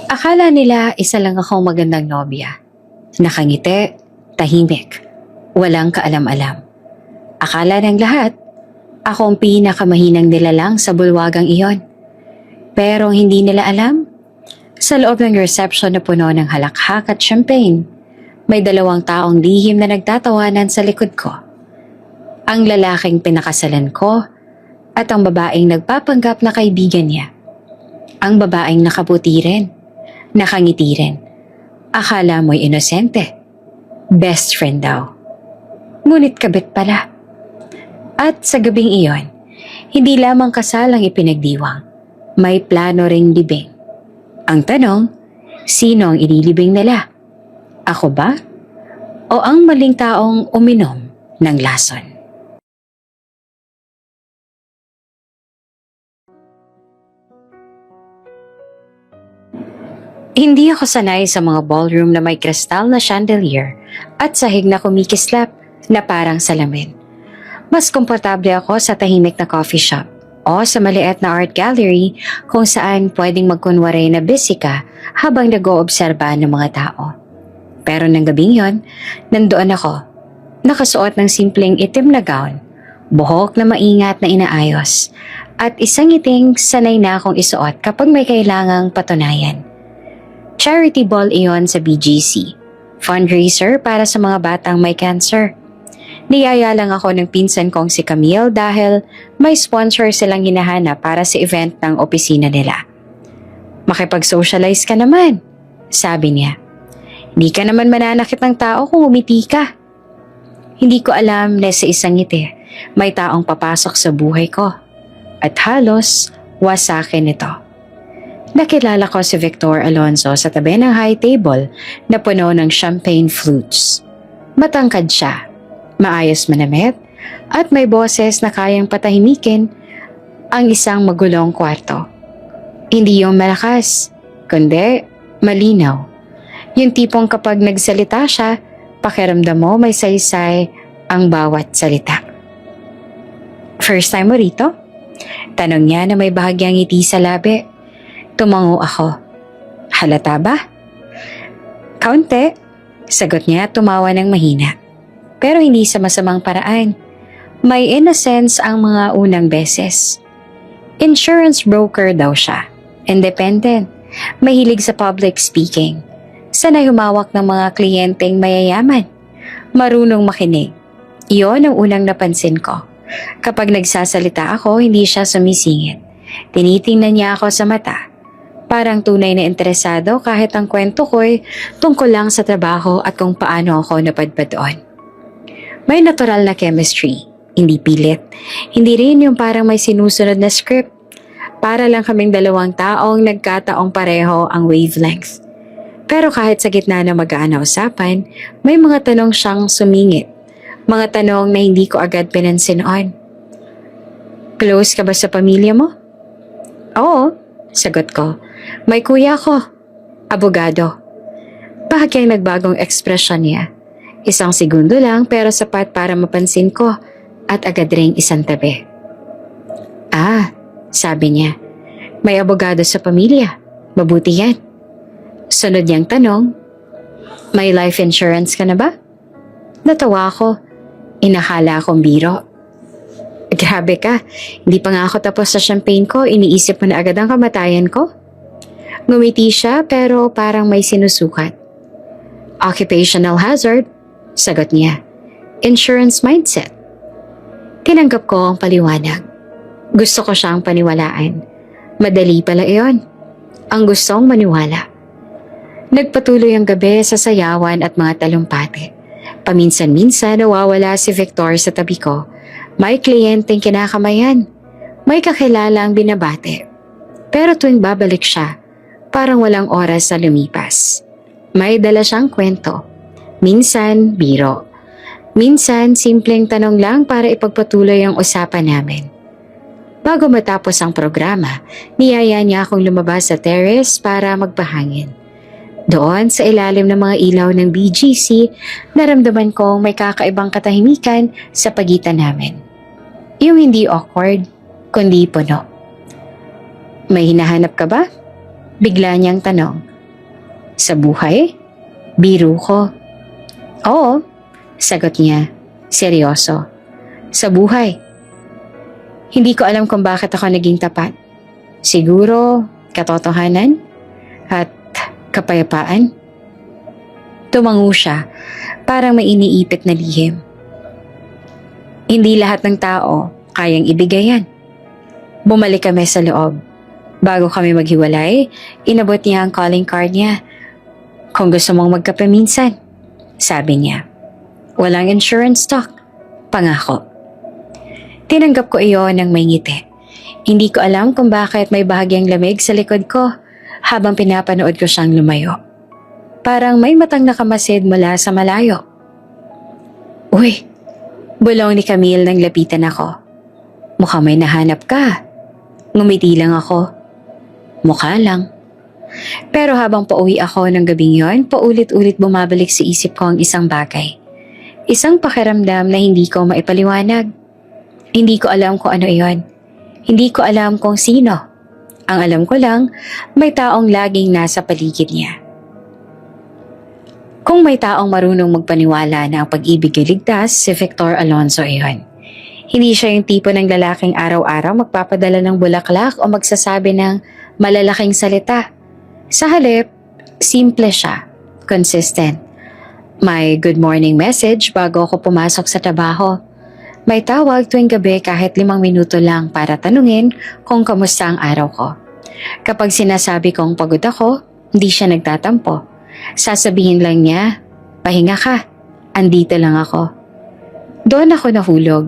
Akala nila isa lang akong magandang nobya. Nakangiti, tahimik, walang kaalam-alam. Akala ng lahat, ako ang pinakamahinang nilalang sa bulwagang iyon. Pero hindi nila alam, sa loob ng reception na puno ng halakhak at champagne, may dalawang taong lihim na nagtatawanan sa likod ko. Ang lalaking pinakasalan ko at ang babaeng nagpapanggap na kaibigan niya. Ang babaeng nakaputi rin, nakangiti rin. Akala mo'y inosente. Best friend daw. Ngunit kabit pala. At sa gabing iyon, hindi lamang kasal ang ipinagdiwang. May plano ring libing. Ang tanong, sino ang inilibing nila? Ako ba? O ang maling taong uminom ng lason? Hindi ako sanay sa mga ballroom na may kristal na chandelier at sahig na kumikislap na parang salamin. Mas komportable ako sa tahimik na coffee shop o sa maliit na art gallery kung saan pwedeng magkunwari na busy ka habang nag-oobserba ng mga tao. Pero ng gabing yon, nandoon ako, nakasuot ng simpleng itim na gown, buhok na maingat na inaayos, at isang ngiting sanay na akong isuot kapag may kailangang patunayan. Charity ball iyon sa BGC, fundraiser para sa mga batang may cancer. Niyaya lang ako ng pinsan kong si Camille dahil may sponsor silang hinahanap para sa event ng opisina nila. "Makipag-socialize ka naman," sabi niya. "Di ka naman mananakit ng tao kung umiti ka." Hindi ko alam na sa isang ngiti, may taong papasok sa buhay ko. At halos, wasakin ito. Nakilala ko si Victor Alonzo sa tabi ng high table na puno ng champagne flutes. Matangkad siya, maayos manamit, at may boses na kayang patahimikin ang isang magulong kwarto. Hindi yung malakas, kundi malinaw. Yung tipong kapag nagsalita siya, pakiramdam mo may saysay ang bawat salita. "First time mo rito?" Tanong niya na may bahagyang ngiti sa labi. Tumango ako. "Halata ba?" "Kaunti," sagot niya at tumawa ng mahina. Pero hindi sa masamang paraan. May innocence ang mga unang beses. Insurance broker daw siya. Independent. Mahilig sa public speaking. Sanay humawak ng mga kliyenteng mayayaman. Marunong makinig. Iyon ang unang napansin ko. Kapag nagsasalita ako, hindi siya sumisingit. Tinitingnan niya ako sa mata. Parang tunay na interesado kahit ang kwento ko'y tungkol lang sa trabaho at kung paano ako napadpad doon. May natural na chemistry, hindi pilit. Hindi rin yung parang may sinusunod na script. Para lang kaming dalawang taong nagkataong pareho ang wavelength. Pero kahit sa gitna ng magaan na usapan, may mga tanong siyang sumingit. Mga tanong na hindi ko agad pinansin on. "Close ka ba sa pamilya mo?" "Oo," sagot ko. "May kuya ko, abogado." Bahagyang nagbagong ekspresyon niya. Isang segundo lang pero sapat para mapansin ko at agad ring isang tabi. "Ah," sabi niya. "May abogado sa pamilya. Mabuti yan." Sunod niyang tanong, "May life insurance ka na ba?" Natawa ako. Inakala akong biro. "Grabe ka, hindi pa nga ako tapos sa champagne ko, iniisip mo na agad ang kamatayan ko?" Ngumiti siya pero parang may sinusukat. "Occupational hazard," sagot niya. "Insurance mindset." Tinanggap ko ang paliwanag. Gusto ko siyang paniwalaan. Madali pala iyon. Ang gustong maniwala. Nagpatuloy ang gabi sa sayawan at mga talumpati. Paminsan-minsan nawawala si Victor sa tabi ko. May kliyenteng kinakamayan. May kakilalang binabate. Pero tuwing babalik siya, parang walang oras sa lumipas. May dala siyang kwento. Minsan, biro. Minsan, simpleng tanong lang para ipagpatuloy ang usapan namin. Bago matapos ang programa, niyaya niya akong lumabas sa terrace para magpahangin. Doon sa ilalim ng mga ilaw ng BGC, naramdaman kong may kakaibang katahimikan sa pagitan namin. Yung hindi awkward, kundi puno. "May hinahanap ka ba?" Bigla niyang tanong. Sa buhay? Biro ko. Oo, sagot niya. Seryoso. Sa buhay. Hindi ko alam kung bakit ako naging tapat. Siguro, katotohanan at kapayapaan. Tumango siya, parang may iniipit na lihim. Hindi lahat ng tao kayang ibigay yan. Bumalik kami sa loob. Bago kami maghiwalay, inabot niya ang calling card niya. Kung gusto mong magkape minsan, sabi niya. Walang insurance talk. Pangako. Tinanggap ko iyon ng may ngiti. Hindi ko alam kung bakit may bahagyang lamig sa likod ko habang pinapanood ko siyang lumayo. Parang may matang nakamasid mula sa malayo. Uy, bulong ni Camille nang lapitan ako. Mukhang may nahanap ka. Ngumiti lang ako. Mukha lang. Pero habang pauwi ako ng gabing yon, paulit-ulit bumabalik sa isip ko ang isang bagay. Isang pakiramdam na hindi ko maipaliwanag. Hindi ko alam kung ano iyon. Hindi ko alam kung sino. Ang alam ko lang, may taong laging nasa paligid niya. Kung may taong marunong magpaniwala na ang pag-ibig ay ligtas, si Victor Alonzo iyon. Hindi siya yung tipo ng lalaking araw-araw magpapadala ng bulaklak o magsasabi ng malalaking salita. Sa halip, simple siya, consistent. May good morning message bago ako pumasok sa trabaho. May tawag tuwing gabi kahit 5 minuto lang para tanungin kung kamusta ang araw ko. Kapag sinasabi kong pagod ako, hindi siya nagtatampo. Sasabihin lang niya, pahinga ka, andito lang ako. Doon ako nahulog.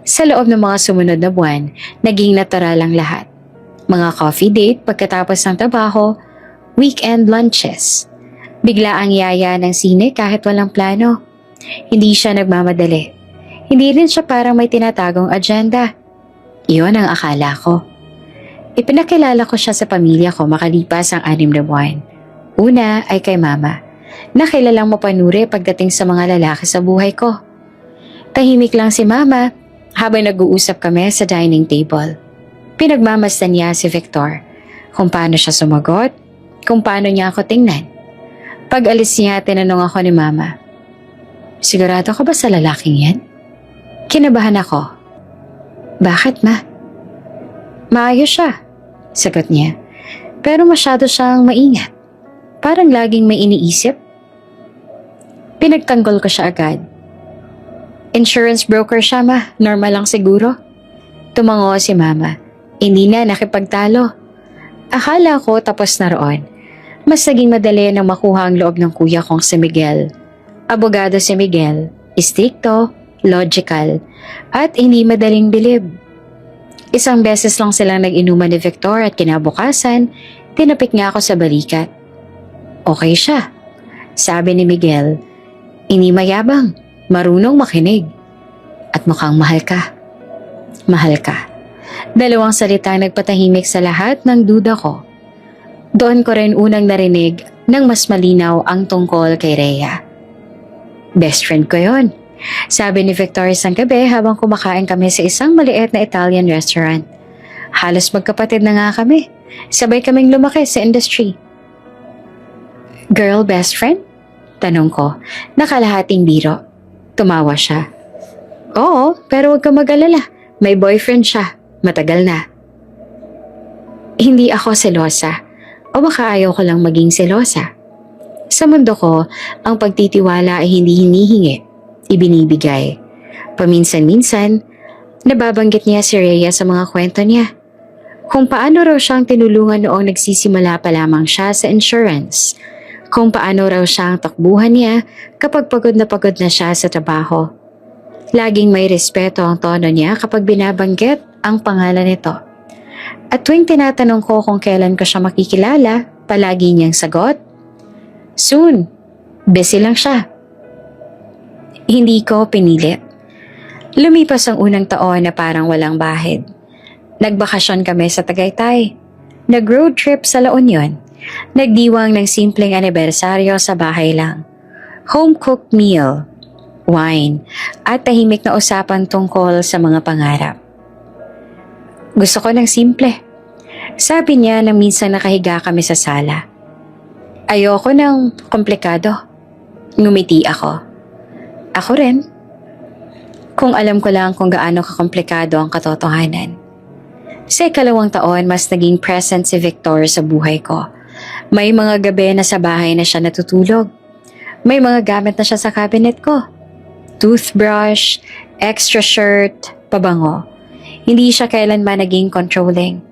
Sa loob ng mga sumunod na buwan, naging natural ang lahat. Mga coffee date pagkatapos ng trabaho, weekend lunches. Bigla ang yaya ng sine kahit walang plano. Hindi siya nagmamadali. Hindi rin siya parang may tinatagong agenda. Iyon ang akala ko. Ipinakilala ko siya sa pamilya ko makalipas ang 6 na buwan. Una ay kay mama, na kilalang mapanuri pagdating sa mga lalaki sa buhay ko. Tahimik lang si mama habang nag-uusap kami sa dining table. Pinagmamasdan niya si Victor, kung paano siya sumagot, kung paano niya ako tingnan. Pag alis niya, tinanong ako ni mama, sigurado ka ba sa lalaking yan? Kinabahan ako. Bakit ma? Maayos siya, sagot niya. Pero masyado siyang maingat. Parang laging may iniisip. Pinagtanggol ko siya agad. Insurance broker siya ma, normal lang siguro. Tumango si mama. Hindi na nakipagtalo. Akala ko tapos na roon. Mas naging madali nang makuha ang loob ng kuya kong si Miguel. Abogado si Miguel, istrikto, logical, at hindi madaling bilib. Isang beses lang silang nag-inuman ni Victor at kinabukasan, tinapik niya ako sa balikat. Okay siya, sabi ni Miguel. Hindi mayabang, marunong makinig. At mukhang mahal ka. Mahal ka. Dalawang salita nagpatahimik sa lahat ng duda ko. Doon ko rin unang narinig ng mas malinaw ang tungkol kay Rhea. Best friend ko yon, sabi ni Victor isang gabi habang kumakain kami sa isang maliit na Italian restaurant. Halos magkapatid na nga kami. Sabay kaming lumaki sa industry. Girl best friend? Tanong ko, nakalahating biro. Tumawa siya. Oo, pero huwag ka mag-alala. May boyfriend siya. Matagal na. Hindi ako selosa. O baka ayaw ko lang maging selosa. Sa mundo ko, ang pagtitiwala ay hindi hinihingi. Ibinibigay. Paminsan-minsan, nababanggit niya si Rhea sa mga kwento niya. Kung paano raw siyang tinulungan noong nagsisimula pa lamang siya sa insurance. Kung paano raw siyang takbuhan niya kapag pagod na siya sa trabaho. Laging may respeto ang tono niya kapag binabanggit ang pangalan nito. At tuwing tinatanong ko kung kailan ko siya makikilala, palagi niyang sagot, soon, busy lang siya. Hindi ko pinilit. Lumipas ang unang taon na parang walang bahid. Nagbakasyon kami sa Tagaytay. Nag-road trip sa La Union. Nagdiwang ng simpleng anibersaryo sa bahay lang. Home-cooked meal, wine, at tahimik na usapan tungkol sa mga pangarap. Gusto ko ng simple. Sabi niya nang minsan nakahiga kami sa sala. Ayoko ng komplikado. Ngumiti ako. Ako rin. Kung alam ko lang kung gaano kakomplikado ang katotohanan. Sa ikalawang taon, mas naging present si Victor sa buhay ko. May mga gabi na sa bahay na siya natutulog. May mga gamit na siya sa cabinet ko. Toothbrush, extra shirt, pabango. Hindi siya kailanman naging controlling.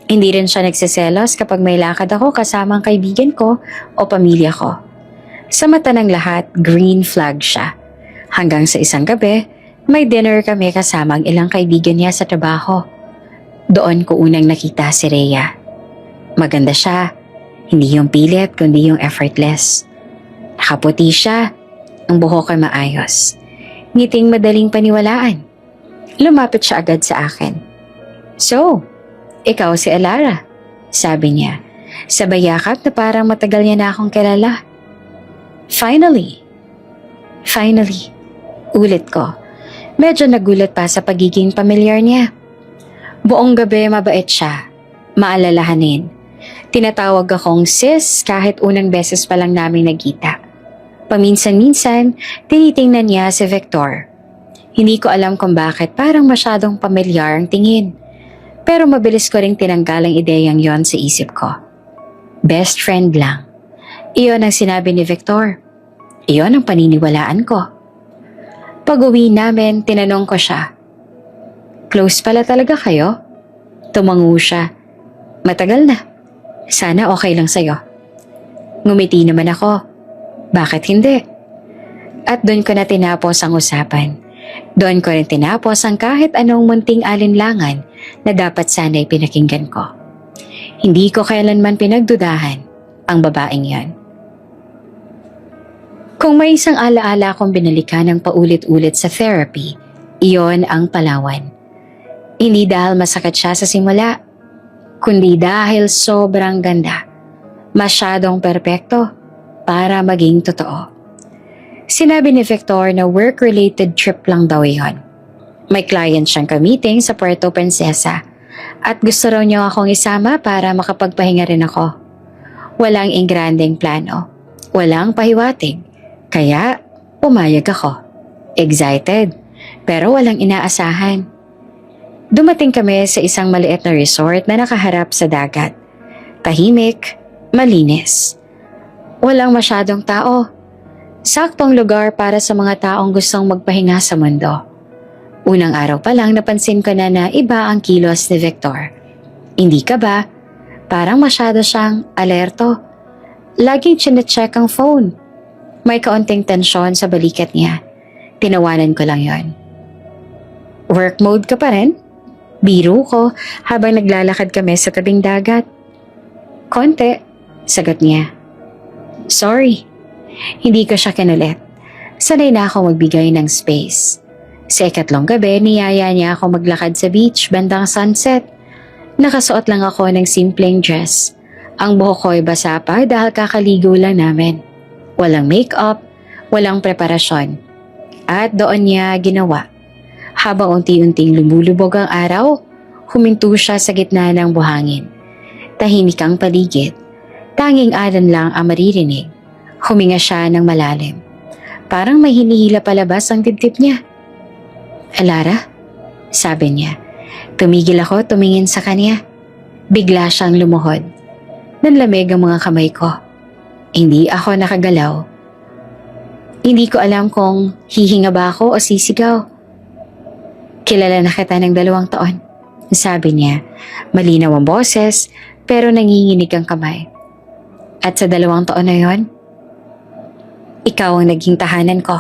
Hindi rin siya nagsiselos kapag may lakad ako kasama ang kaibigan ko o pamilya ko. Sa mata ng lahat, green flag siya. Hanggang sa isang gabi, may dinner kami kasama ang ilang kaibigan niya sa trabaho. Doon ko unang nakita si Rhea. Maganda siya. Hindi yung pilit kundi yung effortless. Nakaputi siya. Ang buhok ay maayos. Ngiting madaling paniwalaan. Lumapit siya agad sa akin. So, ikaw si Alara, sabi niya. Sabay yakap na parang matagal niya na akong kilala. Finally. Ulit ko. Medyo nagulat pa sa pagiging pamilyar niya. Buong gabi mabait siya. Maalalahanin. Tinatawag akong sis kahit unang beses pa lang namin nagkita. Paminsan-minsan, tinitingnan niya si Victor. Hindi ko alam kung bakit parang masyadong pamilyar ang tingin. Pero mabilis ko ring tinanggal ang ideyang yon sa isip ko. Best friend lang. Iyon ang sinabi ni Victor. Iyon ang paniniwalaan ko. Pag-uwi namin, tinanong ko siya. Close pala talaga kayo? Tumango siya. Matagal na. Sana okay lang sa'yo. Ngumiti naman ako. Bakit hindi? At doon ko na tinapos ang usapan. Doon ko rin tinapos ang kahit anong munting alinlangan na dapat sana'y pinakinggan ko. Hindi ko kailanman pinagdudahan ang babaeng yon. Kung may isang alaala akong binalikan ng paulit-ulit sa therapy, iyon ang Palawan. Hindi dahil masakit siya sa simula, kundi dahil sobrang ganda. Masyadong perpekto para maging totoo. Sinabi ni Victor na work-related trip lang daw iyon. May client siyang ka-meeting sa Puerto Princesa at gusto raw niya akong isama para makapagpahinga rin ako. Walang ingranding plano, walang pahiwatig, kaya pumayag ako. Excited, pero walang inaasahan. Dumating kami sa isang maliit na resort na nakaharap sa dagat. Tahimik, malinis. Walang masyadong tao. Saktong lugar para sa mga taong gustong magpahinga sa mundo. Unang araw pa lang napansin ko na iba ang kilos ni Victor. Hindi ka ba? Parang masyado siyang alerto. Laging chinecheck ang phone. May kaunting tensyon sa balikat niya. Tinawanan ko lang yon. Work mode ka pa rin? Biro ko habang naglalakad kami sa tabing dagat. Konti, sagot niya. Sorry. Hindi ko siya kinulit. Sanay na ako magbigay ng space. Sa ikatlong gabi, niyaya niya ako maglakad sa beach bandang sunset. Nakasuot lang ako ng simpleng dress. Ang buhok ko'y basa pa dahil kakaligo lang namin. Walang makeup, walang preparasyon. At doon niya ginawa. Habang unti-unting lumulubog ang araw, huminto siya sa gitna ng buhangin. Tahimik ang paligid. Tanging alon lang ang maririnig. Huminga siya ng malalim. Parang may hinihila palabas ang dibdib niya. Alara? Sabi niya. Tumigil ako tumingin sa kanya. Bigla siyang lumuhod. Nanlamig ang mga kamay ko. Hindi ako nakagalaw. Hindi ko alam kung hihinga ba ako o sisigaw. Kilala na kita ng 2 taon. Sabi niya. Malinaw ang boses pero nanginginig ang kamay. At sa 2 taon na yon, ikaw ang naging tahanan ko.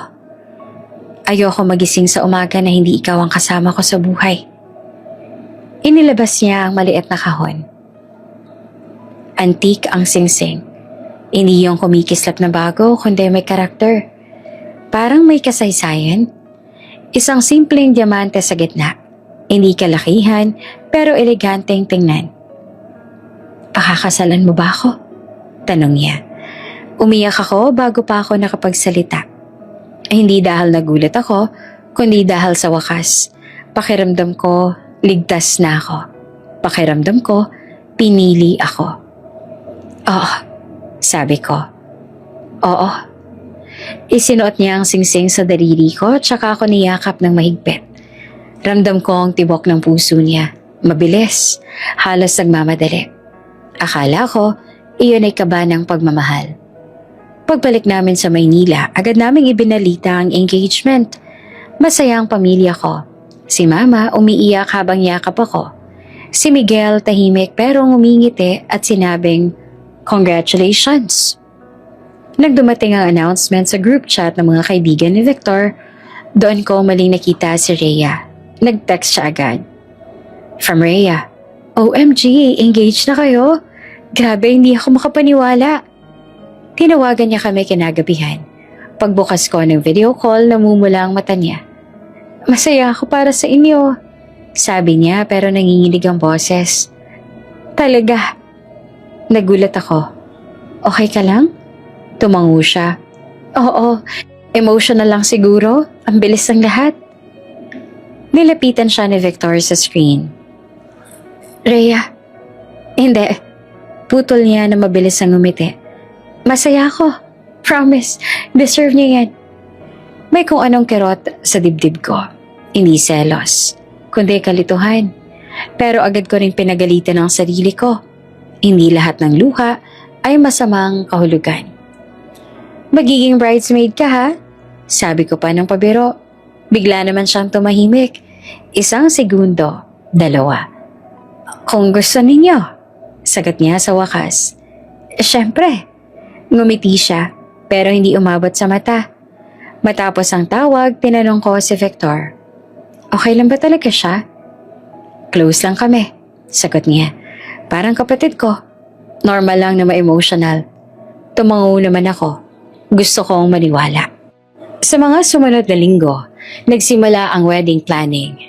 Ayoko magising sa umaga na hindi ikaw ang kasama ko sa buhay. Inilabas niya ang maliit na kahon. Antique ang singsing. Hindi yung kumikislap na bago kundi may karakter. Parang may kasaysayan. Isang simpleng diamante sa gitna. Hindi kalakihan pero eleganteng tingnan. Pakakasalan mo ba ako? Tanong niya. Umiyak ako bago pa ako nakapagsalita. Hindi dahil nagulat ako, kundi dahil sa wakas. Pakiramdam ko, ligtas na ako. Pakiramdam ko, Pinili ako. Oo, sabi ko. Oo. Isinuot niya ang singsing sa daliri ko tsaka ako niyakap ng mahigpit. Ramdam ko ang tibok ng puso niya. Mabilis, halos nagmamadali. Akala ko, iyon ay kaba ng pagmamahal. Pagbalik namin sa Maynila, agad naming ibinalita ang engagement. Masaya ang pamilya ko. Si Mama umiiyak habang yakap ako. Si Miguel tahimik pero ngumingiti at sinabing, "Congratulations!" Nagdumating ang announcement sa group chat ng mga kaibigan ni Victor. Doon ko maling nakita si Rhea. Nag-text siya agad. From Rhea, "OMG, engaged na kayo? Grabe, hindi ako makapaniwala." Tinawagan niya kami kinagabihan. Pagbukas ko ng video call, namumula ang mata niya. "Masaya ako para sa inyo," sabi niya pero nanginginig ang boses. "Talaga?" Nagulat ako. "Okay ka lang?" Tumango siya. "Oo, emotional lang siguro. Ang bilis ng lahat." Nilapitan siya ni Victor sa screen. "Rhea." "Hindi." Putol niya na mabilis ang ngumiti. "Masaya ako. Promise, deserve niya yan." May kung anong kirot sa dibdib ko. Hindi selos, kundi kalituhan. Pero agad ko rin pinagalitan ang sarili ko. Hindi lahat ng luha ay masamang kahulugan. "Magiging bridesmaid ka ha?" Sabi ko pa ng pabiro. Bigla naman siyang tumahimik. 1 segundo, 2. "Kung gusto ninyo," sagot niya sa wakas. "Siyempre." Ngumiti siya pero hindi umabot sa mata. Matapos ang tawag, tinanong ko si Victor. "Okay lang ba talaga siya?" "Close lang kami," sagot niya. "Parang kapatid ko. Normal lang na ma-emotional." Tumango naman ako. Gusto kong maniwala. Sa mga sumunod na linggo, nagsimula ang wedding planning,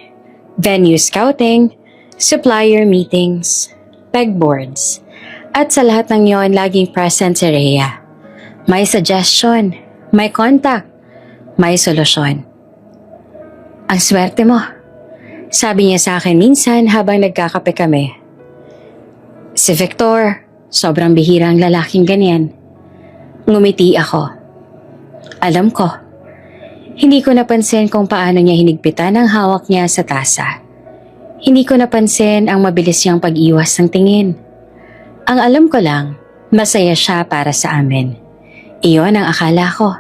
venue scouting, supplier meetings, pegboards, at sa lahat ng yon laging present si Rhea. May suggestion, may contact, may solusyon. "Ang swerte mo," sabi niya sa akin minsan habang nagkakape kami. Si Victor, sobrang bihirang lalaking ganyan. Ngumiti ako. Alam ko. Hindi ko napansin kung paano niya hinigpitan ang hawak niya sa tasa. Hindi ko napansin ang mabilis niyang pag-iwas ng tingin. Ang alam ko lang, masaya siya para sa amin. Iyon ang akala ko.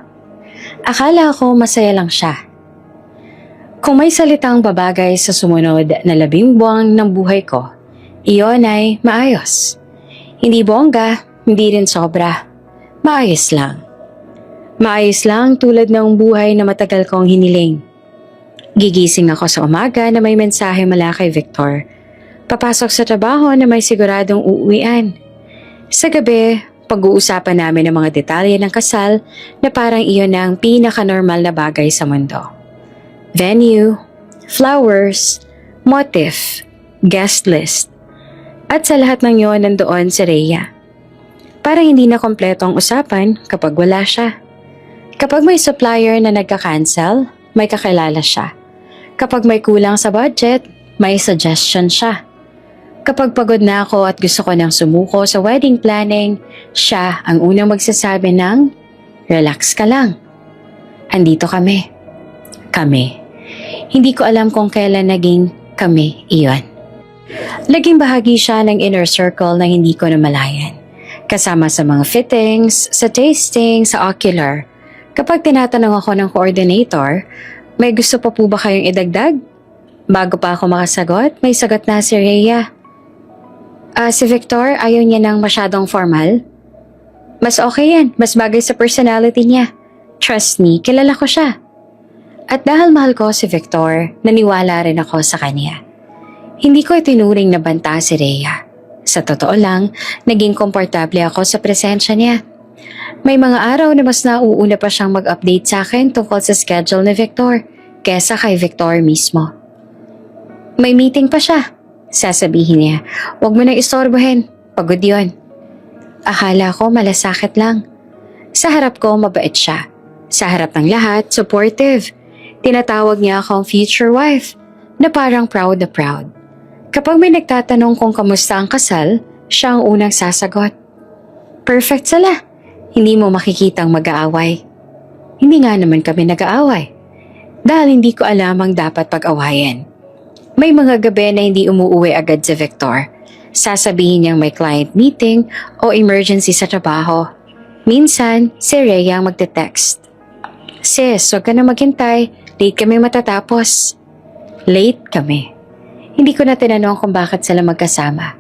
Akala ko masaya lang siya. Kung may salitang babagay sa sumunod na 10 buwan ng buhay ko, iyon ay maayos. Hindi bongga, hindi rin sobra. Maayos lang. Maayos lang tulad ng buhay na matagal kong hiniling. Gigising ako sa umaga na may mensahe mula kay Victor. Papasok sa trabaho na may siguradong uuwian. Sa gabi, pag-uusapan namin ang mga detalye ng kasal na parang iyon ang pinaka-normal na bagay sa mundo. Venue, flowers, motif, guest list. At sa lahat ng yon nandoon si Rhea. Parang hindi na kompleto ang usapan kapag wala siya. Kapag may supplier na nagka-cancel, may kakilala siya. Kapag may kulang sa budget, may suggestion siya. Kapag pagod na ako at gusto ko nang sumuko sa wedding planning, siya ang unang magsasabi ng, "Relax ka lang. Andito kami." Kami. Hindi ko alam kung kailan naging kami iyon. Naging bahagi siya ng inner circle na hindi ko namalayan. Kasama sa mga fittings, sa tasting, sa ocular. Kapag tinatanong ako ng coordinator, "May gusto pa po ba kayong idagdag?" Bago pa ako makasagot, may sagot na si Rhea. Si Victor, ayaw niya ng masyadong formal." "Mas okay yan, mas bagay sa personality niya. Trust me, kilala ko siya." At dahil mahal ko si Victor, naniwala rin ako sa kanya. Hindi ko itinuring na banta si Rhea. Sa totoo lang, naging komportable ako sa presensya niya. May mga araw na mas nauuna pa siyang mag-update sa akin tungkol sa schedule ni Victor kesa kay Victor mismo. May meeting pa siya. Sasabihin niya, "Huwag mo nang istorbohin, pagod yon." Akala ko malasakit lang. Sa harap ko, mabait siya. Sa harap ng lahat, supportive. Tinatawag niya akong future wife, na parang proud na proud. Kapag may nagtatanong kung kamusta ang kasal, Siya ang unang sasagot. Perfect sila. Hindi mo makikitang mag-aaway. Hindi nga naman kami nag-aaway. Dahil hindi ko alam ang dapat pag-awayan. May mga gabi na hindi umuuwi agad si Victor. Sasabihin niyang may client meeting o emergency sa trabaho. Minsan, si Rhea ang magte-text. Sis, huwag ka na maghintay. Late kami matatapos. Late kami. Hindi ko na tinanong kung bakit sila magkasama.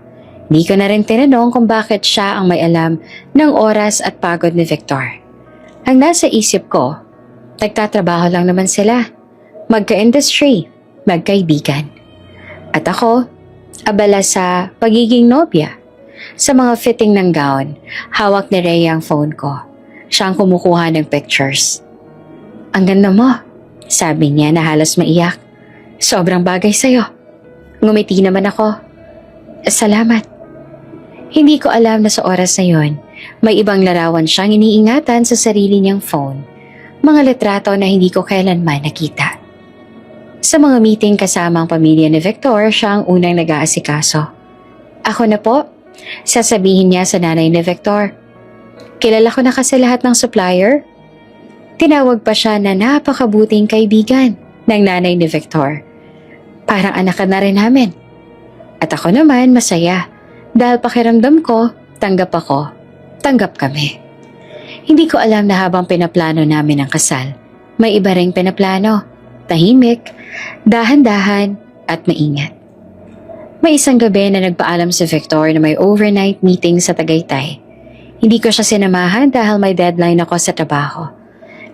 Hindi ko na rin tinanong kung bakit siya ang may alam ng oras at pagod ni Victor. Ang nasa isip ko, nagtatrabaho lang naman sila. Magka-industry, magkaibigan. At ako, abala sa pagiging nobya. Sa mga fitting ng gown, hawak ni Rhea ang phone ko. Siya ang kumukuha ng pictures. Ang ganda mo, sabi niya na halos maiyak. Sobrang bagay sa'yo. Ngumiti naman ako. Salamat. Hindi ko alam na sa oras na yon, may ibang larawan siyang iniingatan sa sarili niyang phone. Mga litrato na hindi ko kailanman nakita. Sa mga meeting kasama ang pamilya ni Victor, siya ang unang nag-aasikaso. Ako na po, sasabihin niya sa nanay ni Victor. Kilala ko na kasi lahat ng supplier. Tinawag pa siya na napakabuting kaibigan ng nanay ni Victor. Parang anak ka na rin namin. At ako naman masaya dahil pakiramdam ko, tanggap ako, tanggap kami. Hindi ko alam na habang pinaplano namin ang kasal, may iba ring pinaplano, tahimik, dahan-dahan at maingat. May isang gabi na nagpaalam si Victor na may overnight meeting sa Tagaytay. Hindi ko siya sinamahan dahil may deadline ako sa trabaho.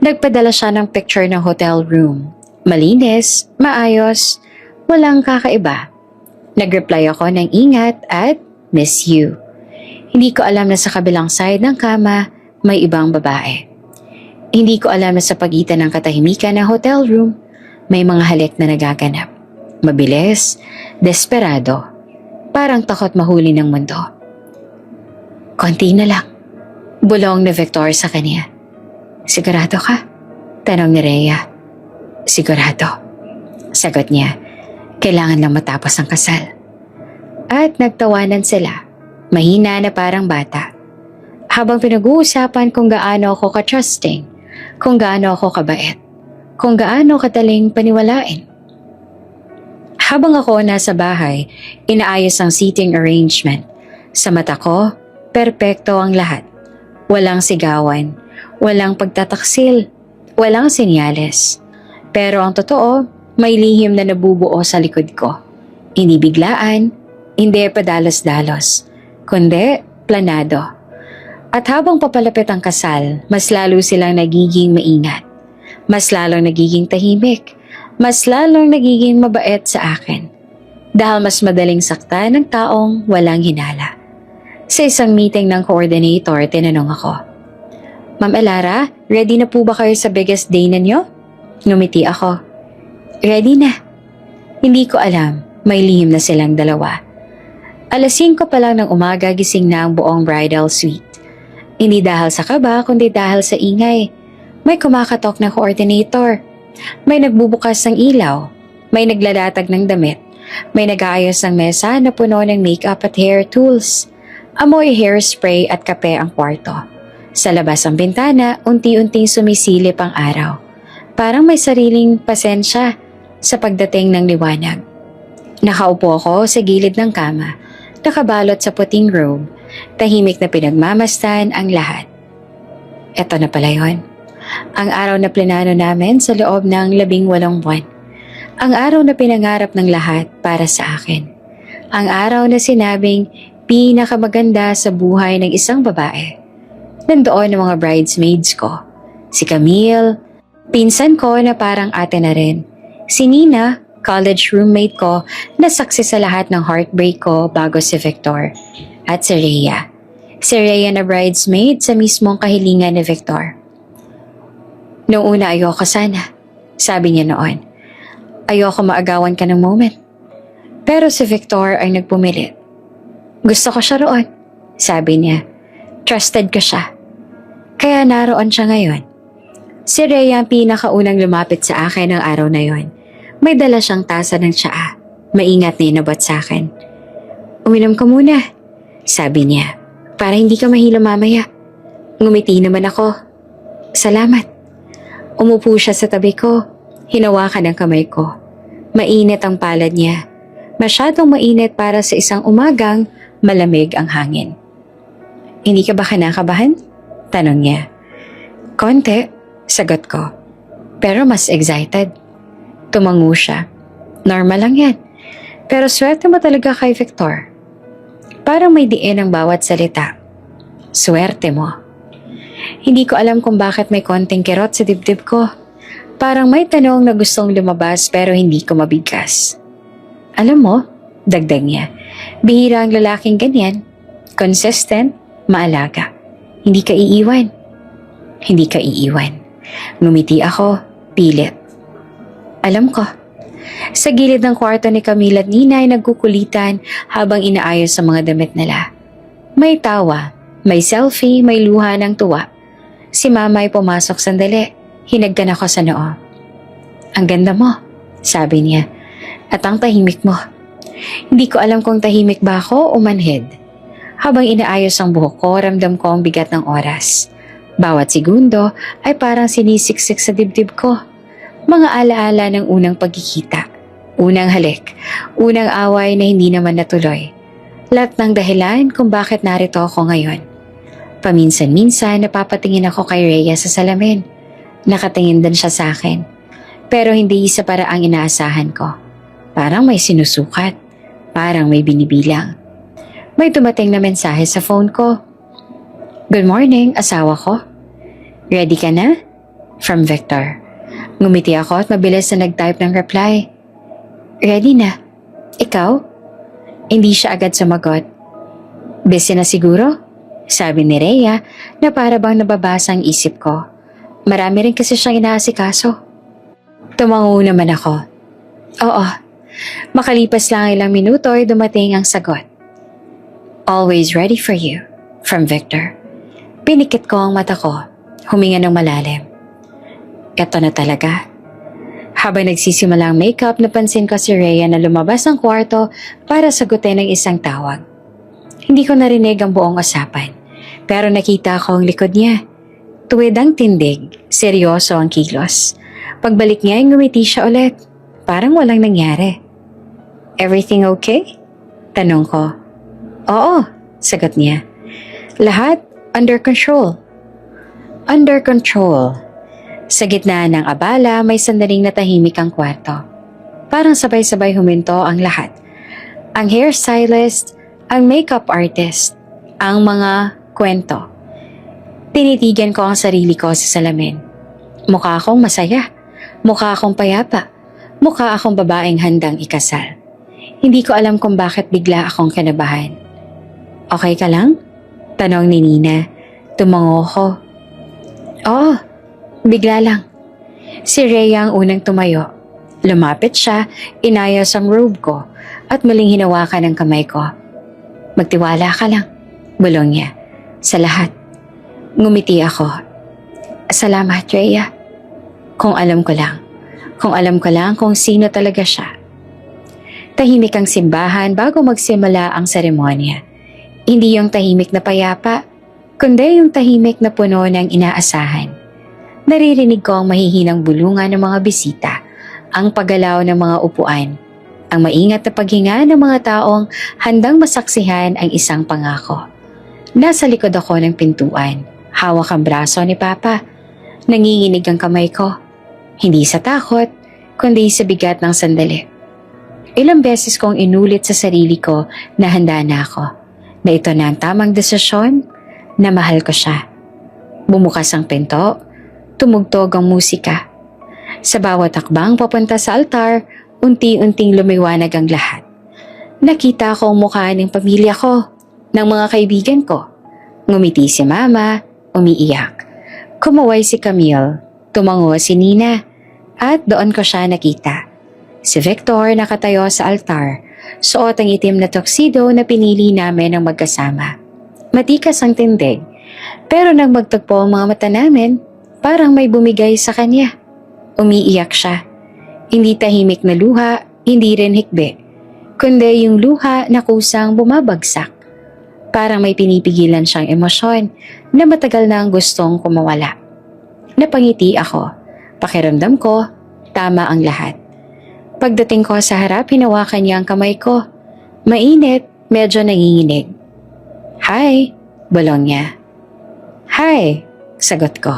Nagpadala siya ng picture ng hotel room. Malinis, maayos, walang kakaiba. Nag-reply ako ng ingat at miss you. Hindi ko alam na sa kabilang side ng kama may ibang babae. Hindi ko alam na sa pagitan ng katahimikan ng hotel room may mga halik na nagaganap. Mabilis, desperado, parang takot mahuli ng mundo. Konti na lang. Bulong ni Victor sa kanya. Sigurado ka? Tanong ni Rhea. Sigurado. Sagot niya. Kailangan lang matapos ang kasal. At nagtawanan sila. Mahina na parang bata. Habang pinag-uusapan kung gaano ako ka-trusting, kung gaano ako kabait, kung gaano kadaling paniwalain. Habang ako nasa bahay, inaayos ang seating arrangement. Sa mata ko, perpekto ang lahat. Walang sigawan, walang pagtataksil, walang senyales. Pero ang totoo, may lihim na nabubuo sa likod ko. Hindi biglaan, hindi padalos-dalos, kundi planado. At habang papalapit ang kasal, mas lalo silang nagiging maingat. Mas lalong nagiging tahimik. Mas lalong nagiging mabait sa akin. Dahil mas madaling sakta ng taong walang hinala. Sa isang meeting ng coordinator, tinanong ako, Ma'am Elara, ready na po ba kayo sa biggest day ninyo? Ngumiti ako. Ready na. Hindi ko alam, may lihim na silang dalawa. 5:00 pa lang ng umaga gising na ang buong bridal suite. Hindi dahil sa kaba, kundi dahil sa ingay. May kumakatok na coordinator. May nagbubukas ng ilaw. May naglalatag ng damit. May nag-aayos ng mesa na puno ng makeup at hair tools. Amoy hairspray at kape ang kwarto. Sa labas ang bintana, unti-unting sumisilip ang araw. Parang may sariling pasensya sa pagdating ng liwanag. Nakaupo ako sa gilid ng kama, nakabalot sa puting robe, tahimik na pinagmamastan ang lahat. Eto na pala yun. Ang araw na plinano namin sa loob ng 18 buwan. Ang araw na pinangarap ng lahat para sa akin. Ang araw na sinabing pinakamaganda sa buhay ng isang babae. Nandoon ang mga bridesmaids ko. Si Camille, pinsan ko na parang ate na rin. Si Nina, college roommate ko na saksi sa lahat ng heartbreak ko bago si Victor. At si Rhea. Si Rhea na bridesmaid sa mismong kahilingan ni Victor. Noong una ayoko sana, sabi niya noon. Ayoko maagawan ka ng moment. Pero si Victor ay nagpumilit. Gusto ko siya roon, sabi niya. Trusted ko siya. Kaya naroon siya ngayon. Si Rhea ang pinakaunang lumapit sa akin ng araw na yon. May dala siyang tasa ng tsaa. Maingat na inabot sa akin. Uminom ka muna. Sabi niya, para hindi ka mahilo mamaya. Ngumiti naman ako. Salamat. Umupo siya sa tabi ko. Hinawakan ang kamay ko. Mainit ang palad niya. Masyadong mainit para sa isang umagang malamig ang hangin. Hindi ka ba kinakabahan? Tanong niya. Konti, sagot ko. Pero mas excited. Tumango siya. Normal lang yan. Pero swerte mo talaga kay Victor. Parang may diin ang bawat salita. Swerte mo. Hindi ko alam kung bakit may konting kirot sa dibdib ko. Parang may tanong na gustong lumabas pero hindi ko mabigkas. Alam mo, dagdag niya, bihira ang lalaking ganyan. Consistent, maalaga. Hindi ka iiwan. Hindi ka iiwan. Ngumiti ako, pilit. Alam ko. Sa gilid ng kwarto ni Camille at Nina ay nagkukulitan habang inaayos ang mga damit nila. May tawa, may selfie, may luha ng tuwa. Si Mama ay pumasok sandali. Hinagkan ako sa noo. Ang ganda mo, sabi niya. At ang tahimik mo. Hindi ko alam kung tahimik ba ako o manhid. Habang inaayos ang buhok ko, ramdam ko ang bigat ng oras. Bawat segundo ay parang sinisiksik sa dibdib ko. Mga alaala ng unang pagkikita, unang halik, unang away na hindi naman natuloy. Lahat ng dahilan kung bakit narito ako ngayon. Paminsan-minsan napapatingin ako kay Rhea sa salamin. Nakatingin din siya sa akin. Pero hindi sa paraang inaasahan ko. Parang may sinusukat. Parang may binibilang. May dumating na mensahe sa phone ko. Good morning, asawa ko. Ready ka na? From Victor. Ngumiti ako at mabilis na nag-type ng reply. Ready na. Ikaw? Hindi siya agad sumagot. Busy na siguro? Sabi ni Rhea na para bang nababasa ang isip ko. Marami rin kasi siyang inaasikaso. Tumango naman ako. Oo. Makalipas lang ilang minuto ay dumating ang sagot. Always ready for you. From Victor. Pinikit ko ang mata ko. Huminga ng malalim. Ito na talaga. Habang nagsisimula ang makeup, napansin ko si Rhea na lumabas ng kwarto para sagutin ang isang tawag. Hindi ko narinig ang buong usapan, pero nakita ko ang likod niya. Tuwid ang tindig, seryoso ang kilos. Pagbalik niya ay ngumiti siya ulit, parang walang nangyari. Everything okay? Tanong ko. Oo, sagot niya. Lahat under control. Under control. Sa gitna ng abala, may sandaling natahimik ang kwarto. Parang sabay-sabay huminto ang lahat. Ang hairstylist, ang makeup artist, ang mga kwento. Tinitigan ko ang sarili ko sa salamin. Mukha akong masaya. Mukha akong payapa. Mukha akong babaeng handang ikasal. Hindi ko alam kung bakit bigla akong kinabahan. Okay ka lang? Tanong ni Nina. Tumango ko. Oo. Bigla lang. Si Rhea ang unang tumayo. Lumapit siya, inayos ang robe ko, at muling hinawakan ang kamay ko. Magtiwala ka lang, bulong niya. Sa lahat. Ngumiti ako. Salamat, Rhea. Kung alam ko lang. Kung alam ko lang kung sino talaga siya. Tahimik ang simbahan bago magsimula ang seremonya. Hindi yung tahimik na payapa, kundi yung tahimik na puno ng inaasahan. Naririnig ko ang mahihinang bulungan ng mga bisita, ang paggalaw ng mga upuan, ang maingat na paghinga ng mga taong handang masaksihan ang isang pangako. Nasa likod ako ng pintuan, hawak ang braso ni Papa. Nanginginig ang kamay ko, hindi sa takot, kundi sa bigat ng sandali. Ilang beses kong inulit sa sarili ko na handa na ako, na ito na ang tamang desisyon, na mahal ko siya. Bumukas ang pinto. Tumugtog ang musika. Sa bawat akbang papunta sa altar, unti-unting lumiwanag ang lahat. Nakita ko ang mukha ng pamilya ko, ng mga kaibigan ko. Ngumiti si Mama, umiiyak. Kumaway si Camille, tumango si Nina, at doon ko siya nakita. Si Victor nakatayo sa altar, suot ang itim na tuxedo na pinili namin ng magkasama. Matikas ang tindig, pero nang magtagpo ang mga mata namin, parang may bumigay sa kanya. Umiiyak siya. Hindi tahimik na luha, hindi rin hikbi, kundi yung luha na kusang bumabagsak. Parang may pinipigilan siyang emosyon na matagal na ang gustong kumawala. Napangiti ako. Pakiramdam ko, tama ang lahat. Pagdating ko sa harap, hinawakan niya ang kamay ko. Mainit, medyo nanginginig. "Hi," bulong niya. "Hi," sagot ko.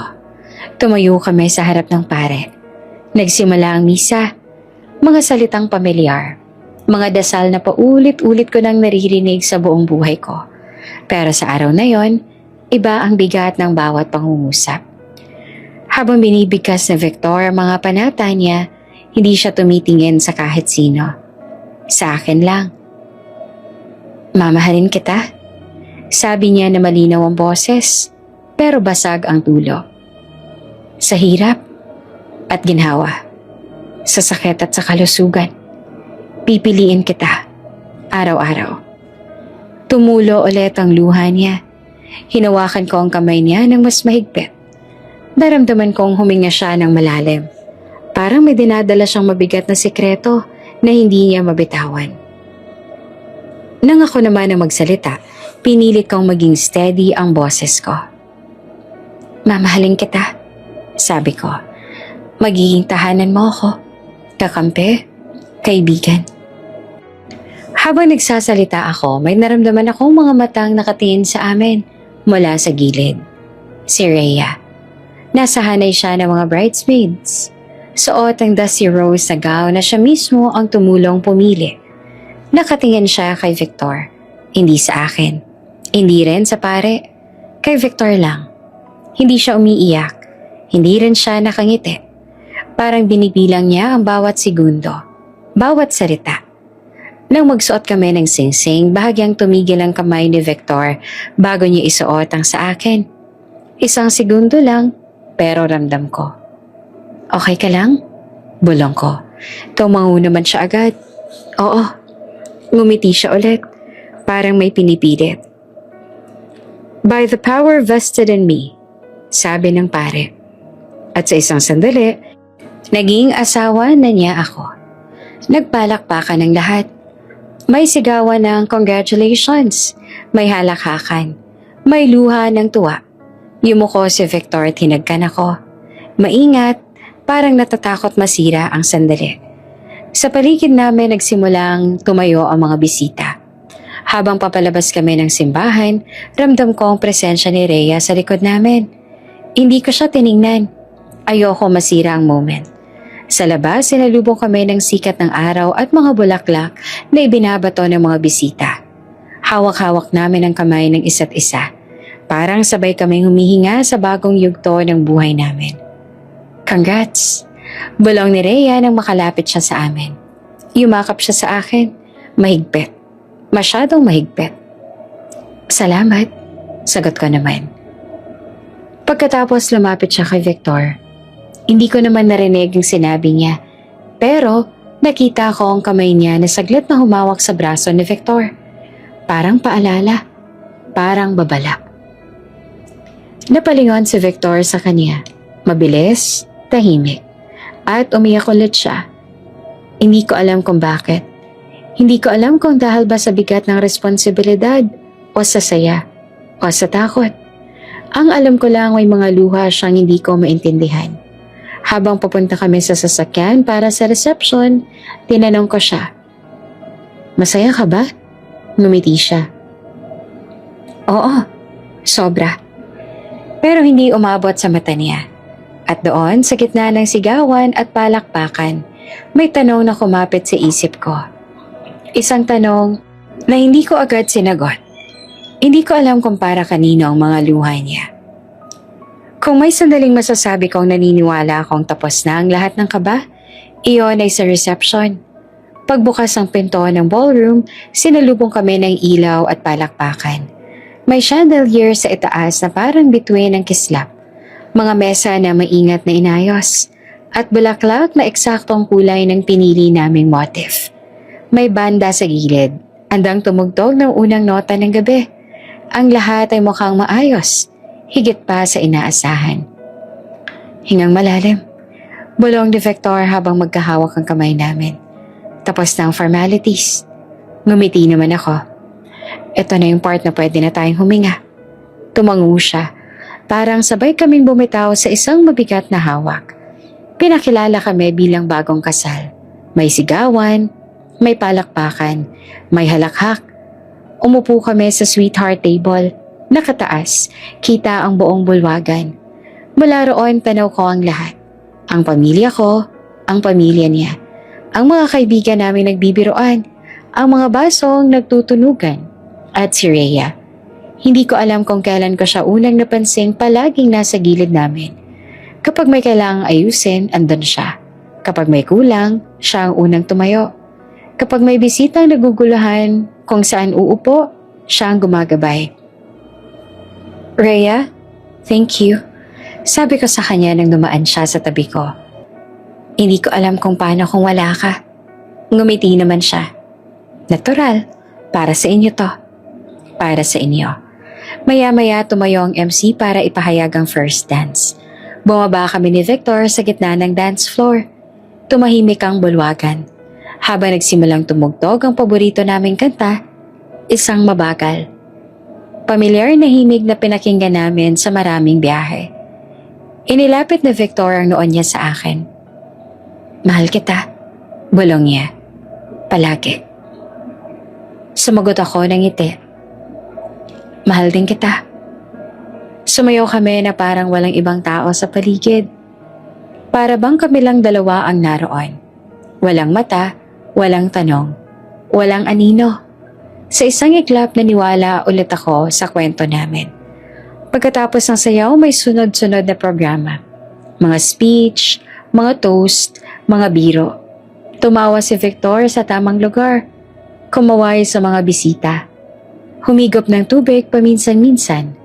Tumayo kami sa harap ng pare. Nagsimula ang misa. Mga salitang pamilyar. Mga dasal na paulit-ulit ko nang naririnig sa buong buhay ko. Pero sa araw na yon, iba ang bigat ng bawat pangungusap. Habang binibigkas ni Victor ang mga panata niya, hindi siya tumitingin sa kahit sino. Sa akin lang. "Mamahalin kita," sabi niya na malinaw ang boses, pero basag ang tulo. Sa hirap at ginhawa, sa sakit at sa kalusugan, pipiliin kita, araw-araw. Tumulo ulit ang luha niya. Hinawakan ko ang kamay niya ng mas mahigpit. Naramdaman kong huminga siya ng malalim. Parang may dinadala siyang mabigat na sikreto na hindi niya mabitawan. Nang ako naman ang magsalita, pinilit kong maging steady ang boses ko. "Mamahalin kita," sabi ko. "Magiging tahanan mo ako, kakampi, kaibigan." Habang nagsasalita ako, may naramdaman akong mga matang nakatingin sa amin mula sa gilid. Si Rhea. Nasa hanay siya ng mga bridesmaids. Suot ang dusty rose na gown na siya mismo ang tumulong pumili. Nakatingin siya kay Victor, hindi sa akin. Hindi rin sa pare, kay Victor lang. Hindi siya umiiyak, hindi rin siya nakangiti. Parang binibilang niya ang bawat segundo, bawat salita. Nang magsuot kami ng singsing, bahagyang tumigil ang kamay ni Victor bago niya isuot ang sa akin. Isang segundo lang, pero ramdam ko. "Okay ka lang?" bulong ko. Tumango naman siya agad. "Oo." Ngumiti siya ulit, parang may pinipilit. "By the power vested in me," sabi ng pare. At sa isang sandali, naging asawa na niya ako. Nagpalakpakan ng lahat. May sigawan ng congratulations, may halakhakan, may luha ng tuwa. Yumuko si Victor at hinagkan ako. Maingat, parang natatakot masira ang sandali. Sa paligid namin nagsimulang tumayo ang mga bisita. Habang papalabas kami ng simbahan, ramdam ko ang presensya ni Rhea sa likod namin. Hindi ko siya tiningnan. Ayoko masira ang moment. Sa labas, sinalubong kami ng sikat ng araw at mga bulaklak na ibinabato ng mga bisita. Hawak-hawak namin ang kamay ng isa't isa. Parang sabay kaming humihinga sa bagong yugto ng buhay namin. "Congrats!" bulong ni Rhea nang makalapit siya sa amin. Yumakap siya sa akin. Mahigpit. Masyadong mahigpit. "Salamat," sagot ko naman. Pagkatapos lumapit siya kay Victor. Hindi ko naman narinig yung sinabi niya, pero nakita ko ang kamay niya na saglit na humawak sa braso ni Victor. Parang paalala, parang babala. Napalingon si Victor sa kanya, mabilis, tahimik, at umiyak ulit siya. Hindi ko alam kung bakit. Hindi ko alam kung dahil ba sa bigat ng responsibilidad, o sa saya, o sa takot. Ang alam ko lang may mga luha siyang hindi ko maintindihan. Habang papunta kami sa sasakyan para sa reception, tinanong ko siya, "Masaya ka ba?" Ngumiti siya. "Oo, sobra." Pero hindi umabot sa mata niya. At doon, sa gitna ng sigawan at palakpakan, may tanong na kumapit sa isip ko. Isang tanong na hindi ko agad sinagot. Hindi ko alam kung para kanino ang mga luha niya. Kung may sandaling masasabi kong naniniwala akong tapos na ang lahat ng kaba, iyon ay sa reception. Pagbukas ng pinto ng ballroom, sinalubong kami ng ilaw at palakpakan. May chandelier sa itaas na parang bituin ng kislap, mga mesa na maingat na inayos, at bulaklak na eksaktong kulay ng pinili naming motif. May banda sa gilid, andang tumugtog ng unang nota ng gabi. Ang lahat ay mukhang maayos, higit pa sa inaasahan. Hingang malalim, bulong ni Victor habang magkahawak ang kamay namin. Tapos na ang formalities. Ngumiti naman ako. Ito na yung part na pwede na tayong huminga. Tumango siya. Parang sabay kaming bumitaw sa isang mabigat na hawak. Pinakilala kami bilang bagong kasal. May sigawan, may palakpakan, may halakhak. Umupo kami sa sweetheart table. Nakataas, kita ang buong bulwagan. Mula roon tanaw ko ang lahat. Ang pamilya ko, ang pamilya niya. Ang mga kaibigan namin nagbibiroan, ang mga basong nagtutunugan, at si Rhea. Hindi ko alam kung kailan ko siya unang napansin palaging nasa gilid namin. Kapag may kailangang ayusin, andun siya. Kapag may kulang, siya ang unang tumayo. Kapag may bisitang naguguluhan kung saan uupo, siya ang gumagabay. Rhea, thank you. Sabi ko sa kanya nang dumaan siya sa tabi ko. Hindi ko alam kung paano kung wala ka. Ngumiti naman siya. Natural, para sa inyo to. Para sa inyo. Maya-maya tumayo ang MC para ipahayag ang first dance. Bumaba kami ni Victor sa gitna ng dance floor. Tumahimik ang bulwagan. Habang nagsimulang tumugtog ang paborito naming kanta, isang mabagal. Pamilyar na himig na pinakinggan namin sa maraming biyahe. Inilapit ni Victor ang noon niya sa akin. Mahal kita, bulong niya. Palagi. Sumagot ako ng ngiti. Mahal din kita. Sumayaw kami na parang walang ibang tao sa paligid. Para bang kami lang dalawa ang naroon. Walang mata, walang tanong, walang anino. Sa isang iglap naniwala ulit ako sa kwento namin. Pagkatapos ng sayaw may sunod-sunod na programa. Mga speech, mga toast, mga biro. Tumawa si Victor sa tamang lugar. Kumaway sa mga bisita. Humigop ng tubig paminsan-minsan.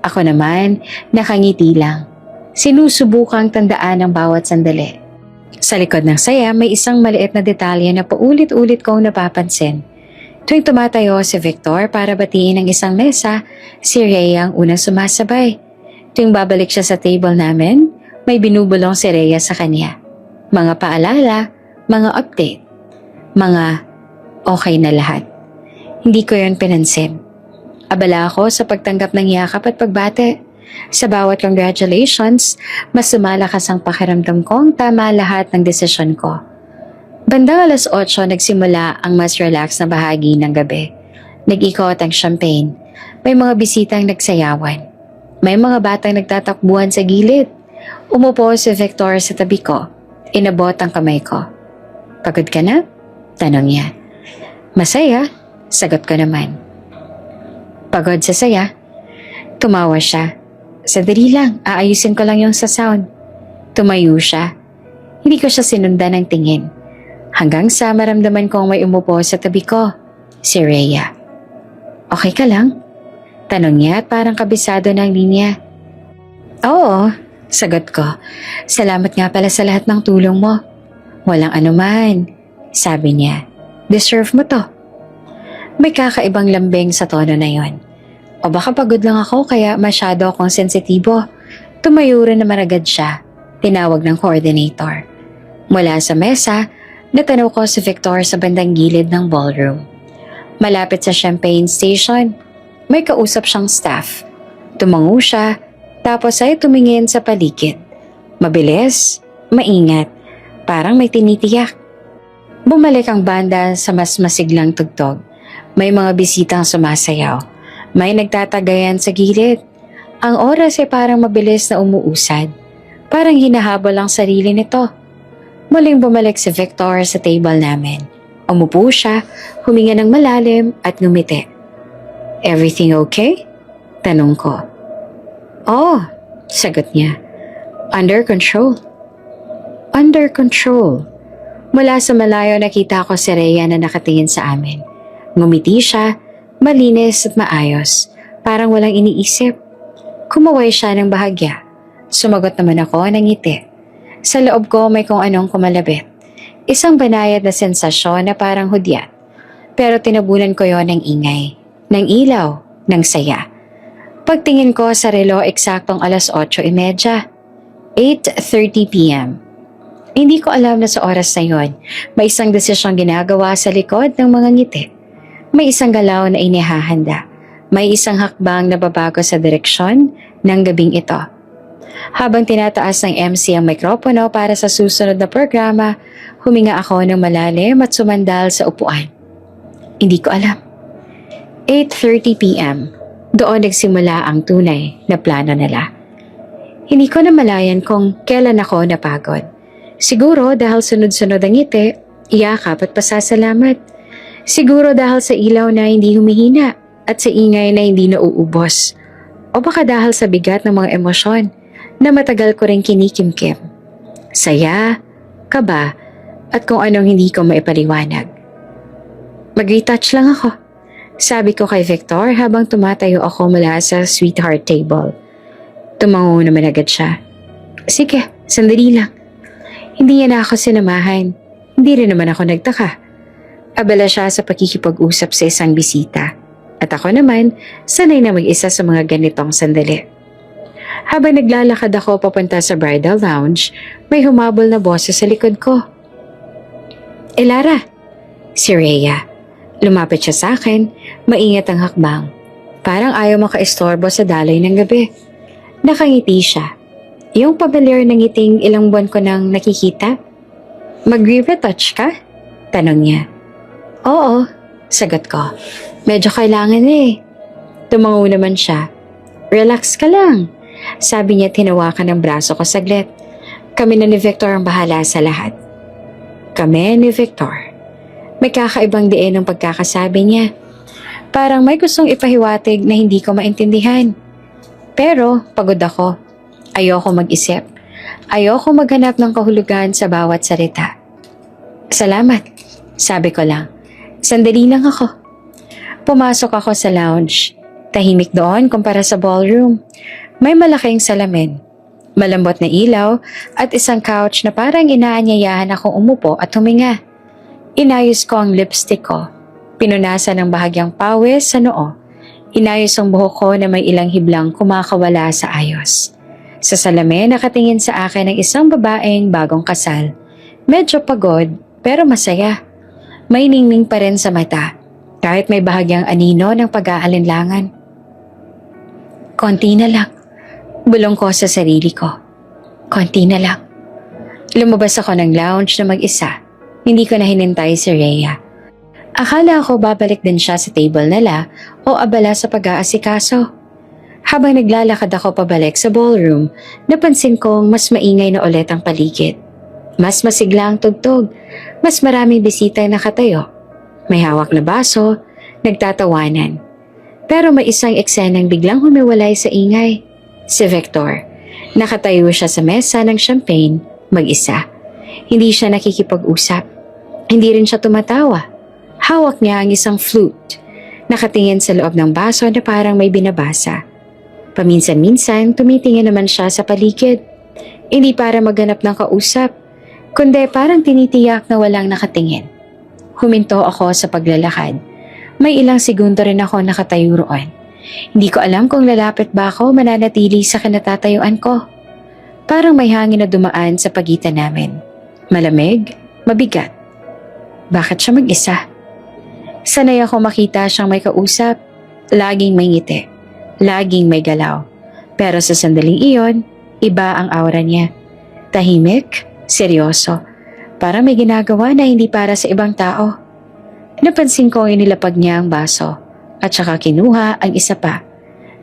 Ako naman, nakangiti lang. Sinusubukang tandaan ang bawat sandali. Sa likod ng saya may isang maliit na detalye na paulit-ulit kong napapansin. Tuwing tumatayo si Victor para batiin ang isang mesa, si Rhea ang unang sumasabay. Tuwing babalik siya sa table namin, may binubulong si Rhea sa kanya. Mga paalala, mga update, mga okay na lahat. Hindi ko yon pinansin. Abala ako sa pagtanggap ng yakap at pagbate. Sa bawat congratulations, mas sumalakas ang pakiramdam kong tama lahat ng desisyon ko. Bandang 8:00 nagsimula ang mas relax na bahagi ng gabi. Nag-ikot ang champagne. May mga bisitang nagsayawan. May mga batang nagtatakbuhan sa gilid. Umupo si Victor sa tabi ko. Inabot ang kamay ko. Pagod ka na? Tanong niya. Masaya? Sagot ko naman. Pagod sa saya? Tumawa siya. Sandali lang, aayusin ko lang yung sa sound. Tumayo siya. Hindi ko siya sinundan ng tingin. Hanggang sa maramdaman kong may umupo sa tabi ko. Si Rhea. Okay ka lang? Tanong niya at parang kabisado ng linya. Oo, sagot ko. Salamat nga pala sa lahat ng tulong mo. Walang anuman, sabi niya. Deserve mo to. May kakaibang lambing sa tono na yon. O baka pagod lang ako kaya masyado akong sensitibo. Tumayo rin naman agad siya. Tinawag ng coordinator. Mula sa mesa, natanaw ko si Victor sa bandang gilid ng ballroom. Malapit sa champagne station, may kausap siyang staff. Tumango siya, tapos ay tumingin sa paligid. Mabilis, maingat, parang may tinitiyak. Bumalik ang banda sa mas masiglang tugtog. May mga bisitang sumasayaw. May nagtatagayan sa gilid. Ang oras ay parang mabilis na umuusad. Parang hinahabol ang sarili nito. Muling bumalik si Victor sa table namin. Umupo siya, huminga ng malalim at ngumiti. Everything okay? Tanong ko. Oh, sagot niya. Under control. Under control. Mula sa malayo nakita ko si Rhea na nakatingin sa amin. Ngumiti siya, malinis at maayos, parang walang iniisip. Kumaway siya ng bahagya. Sumagot naman ako ng ngiti. Sa loob ko may kung anong kumalabit. Isang banayad na sensasyon na parang hudyat. Pero tinabunan ko yon ng ingay, ng ilaw, ng saya. Pagtingin ko sa relo eksaktong 8:30. 8:30 p.m. Hindi ko alam na sa oras na yon, may isang desisyong ginagawa sa likod ng mga ngiti. May isang galaw na inihahanda. May isang hakbang na babago sa direksyon ng gabing ito. Habang tinataas ng MC ang mikropono para sa susunod na programa, huminga ako ng malalim at sumandal sa upuan. Hindi ko alam. 8:30 p.m. Doon nagsimula ang tunay na plano nila. Hindi ko namalayan kung kailan ako napagod. Siguro dahil sunod-sunod ang ngiti, iyakap at pasasalamat. Siguro dahil sa ilaw na hindi humihina at sa ingay na hindi nauubos. O baka dahil sa bigat ng mga emosyon na matagal ko rin kinikimkim. Saya, kaba, at kung anong hindi ko maipaliwanag. Mag-retouch lang ako. Sabi ko kay Victor habang tumatayo ako mula sa sweetheart table. Tumango naman agad siya. Sige, sandali lang. Hindi niya na ako sinamahan. Hindi rin naman ako nagtaka. Abala siya sa pakikipag-usap sa isang bisita. At ako naman, sanay na mag-isa sa mga ganitong sandali. Habang naglalakad ako papunta sa bridal lounge, may humabol na boses sa likod ko. Lara, si Rhea. Lumapit siya sa akin, maingat ang hakbang. Parang ayaw makaistorbo sa daloy ng gabi. Nakangiti siya. Yung pamilyar na ngiting ilang buwan ko nang nakikita. Mag-retouch ka? Tanong niya. Oo, sagot ko. Medyo kailangan Tumango naman siya. Relax ka lang. Sabi niya tinawakan ng braso ko saglit. Kami na ni Victor ang bahala sa lahat. Kami ni Victor. May kakaibang diin ng pagkakasabi niya. Parang may gustong ipahiwatig na hindi ko maintindihan. Pero pagod ako. Ayoko mag-isip. Ayoko maghanap ng kahulugan sa bawat salita. Salamat, sabi ko lang. Sandali lang ako. Pumasok ako sa lounge. Tahimik doon kumpara sa ballroom. May malaking salamin, malambot na ilaw at isang couch na parang inaanyayahan akong umupo at huminga. Inayos ko ang lipstick ko. Pinunasan ng bahagyang pawis sa noo. Inayos ang buhok ko na may ilang hiblang kumakawala sa ayos. Sa salamin nakatingin sa akin ang isang babaeng bagong kasal. Medyo pagod pero masaya. May ningning pa rin sa mata kahit may bahagyang anino ng pag-aalinlangan. Konti na lang. Bulong ko sa sarili ko. Konti na lang. Lumabas ako ng lounge na mag-isa. Hindi ko na hinintay si Rhea. Akala ko babalik din siya sa table nila o abala sa pag-aasikaso. Habang naglalakad ako pabalik sa ballroom, napansin kong mas maingay na ulit ang paligid. Mas masigla ang tugtog. Mas maraming bisita na nakatayo. May hawak na baso, nagtatawanan. Pero may isang eksenang biglang humiwalay sa ingay. Si Victor. Nakatayo siya sa mesa ng champagne, mag-isa. Hindi siya nakikipag-usap. Hindi rin siya tumatawa. Hawak niya ang isang flute. Nakatingin sa loob ng baso na parang may binabasa. Paminsan-minsan, tumitingin naman siya sa paligid. Hindi para maghanap ng kausap, kundi parang tinitiyak na walang nakatingin. Huminto ako sa paglalakad. May ilang segundo rin ako nakatayo roon. Hindi ko alam kung lalapit ba ako mananatili sa kinatatayuan ko. Parang may hangin na dumaan sa pagitan namin. Malamig, mabigat. Bakit siya mag-isa? Sanay ako makita siyang may kausap. Laging may ngiti. Laging may galaw. Pero sa sandaling iyon, iba ang aura niya. Tahimik, seryoso. Parang may ginagawa na hindi para sa ibang tao. Napansin ko inilapag niya ang baso at saka kinuha ang isa pa.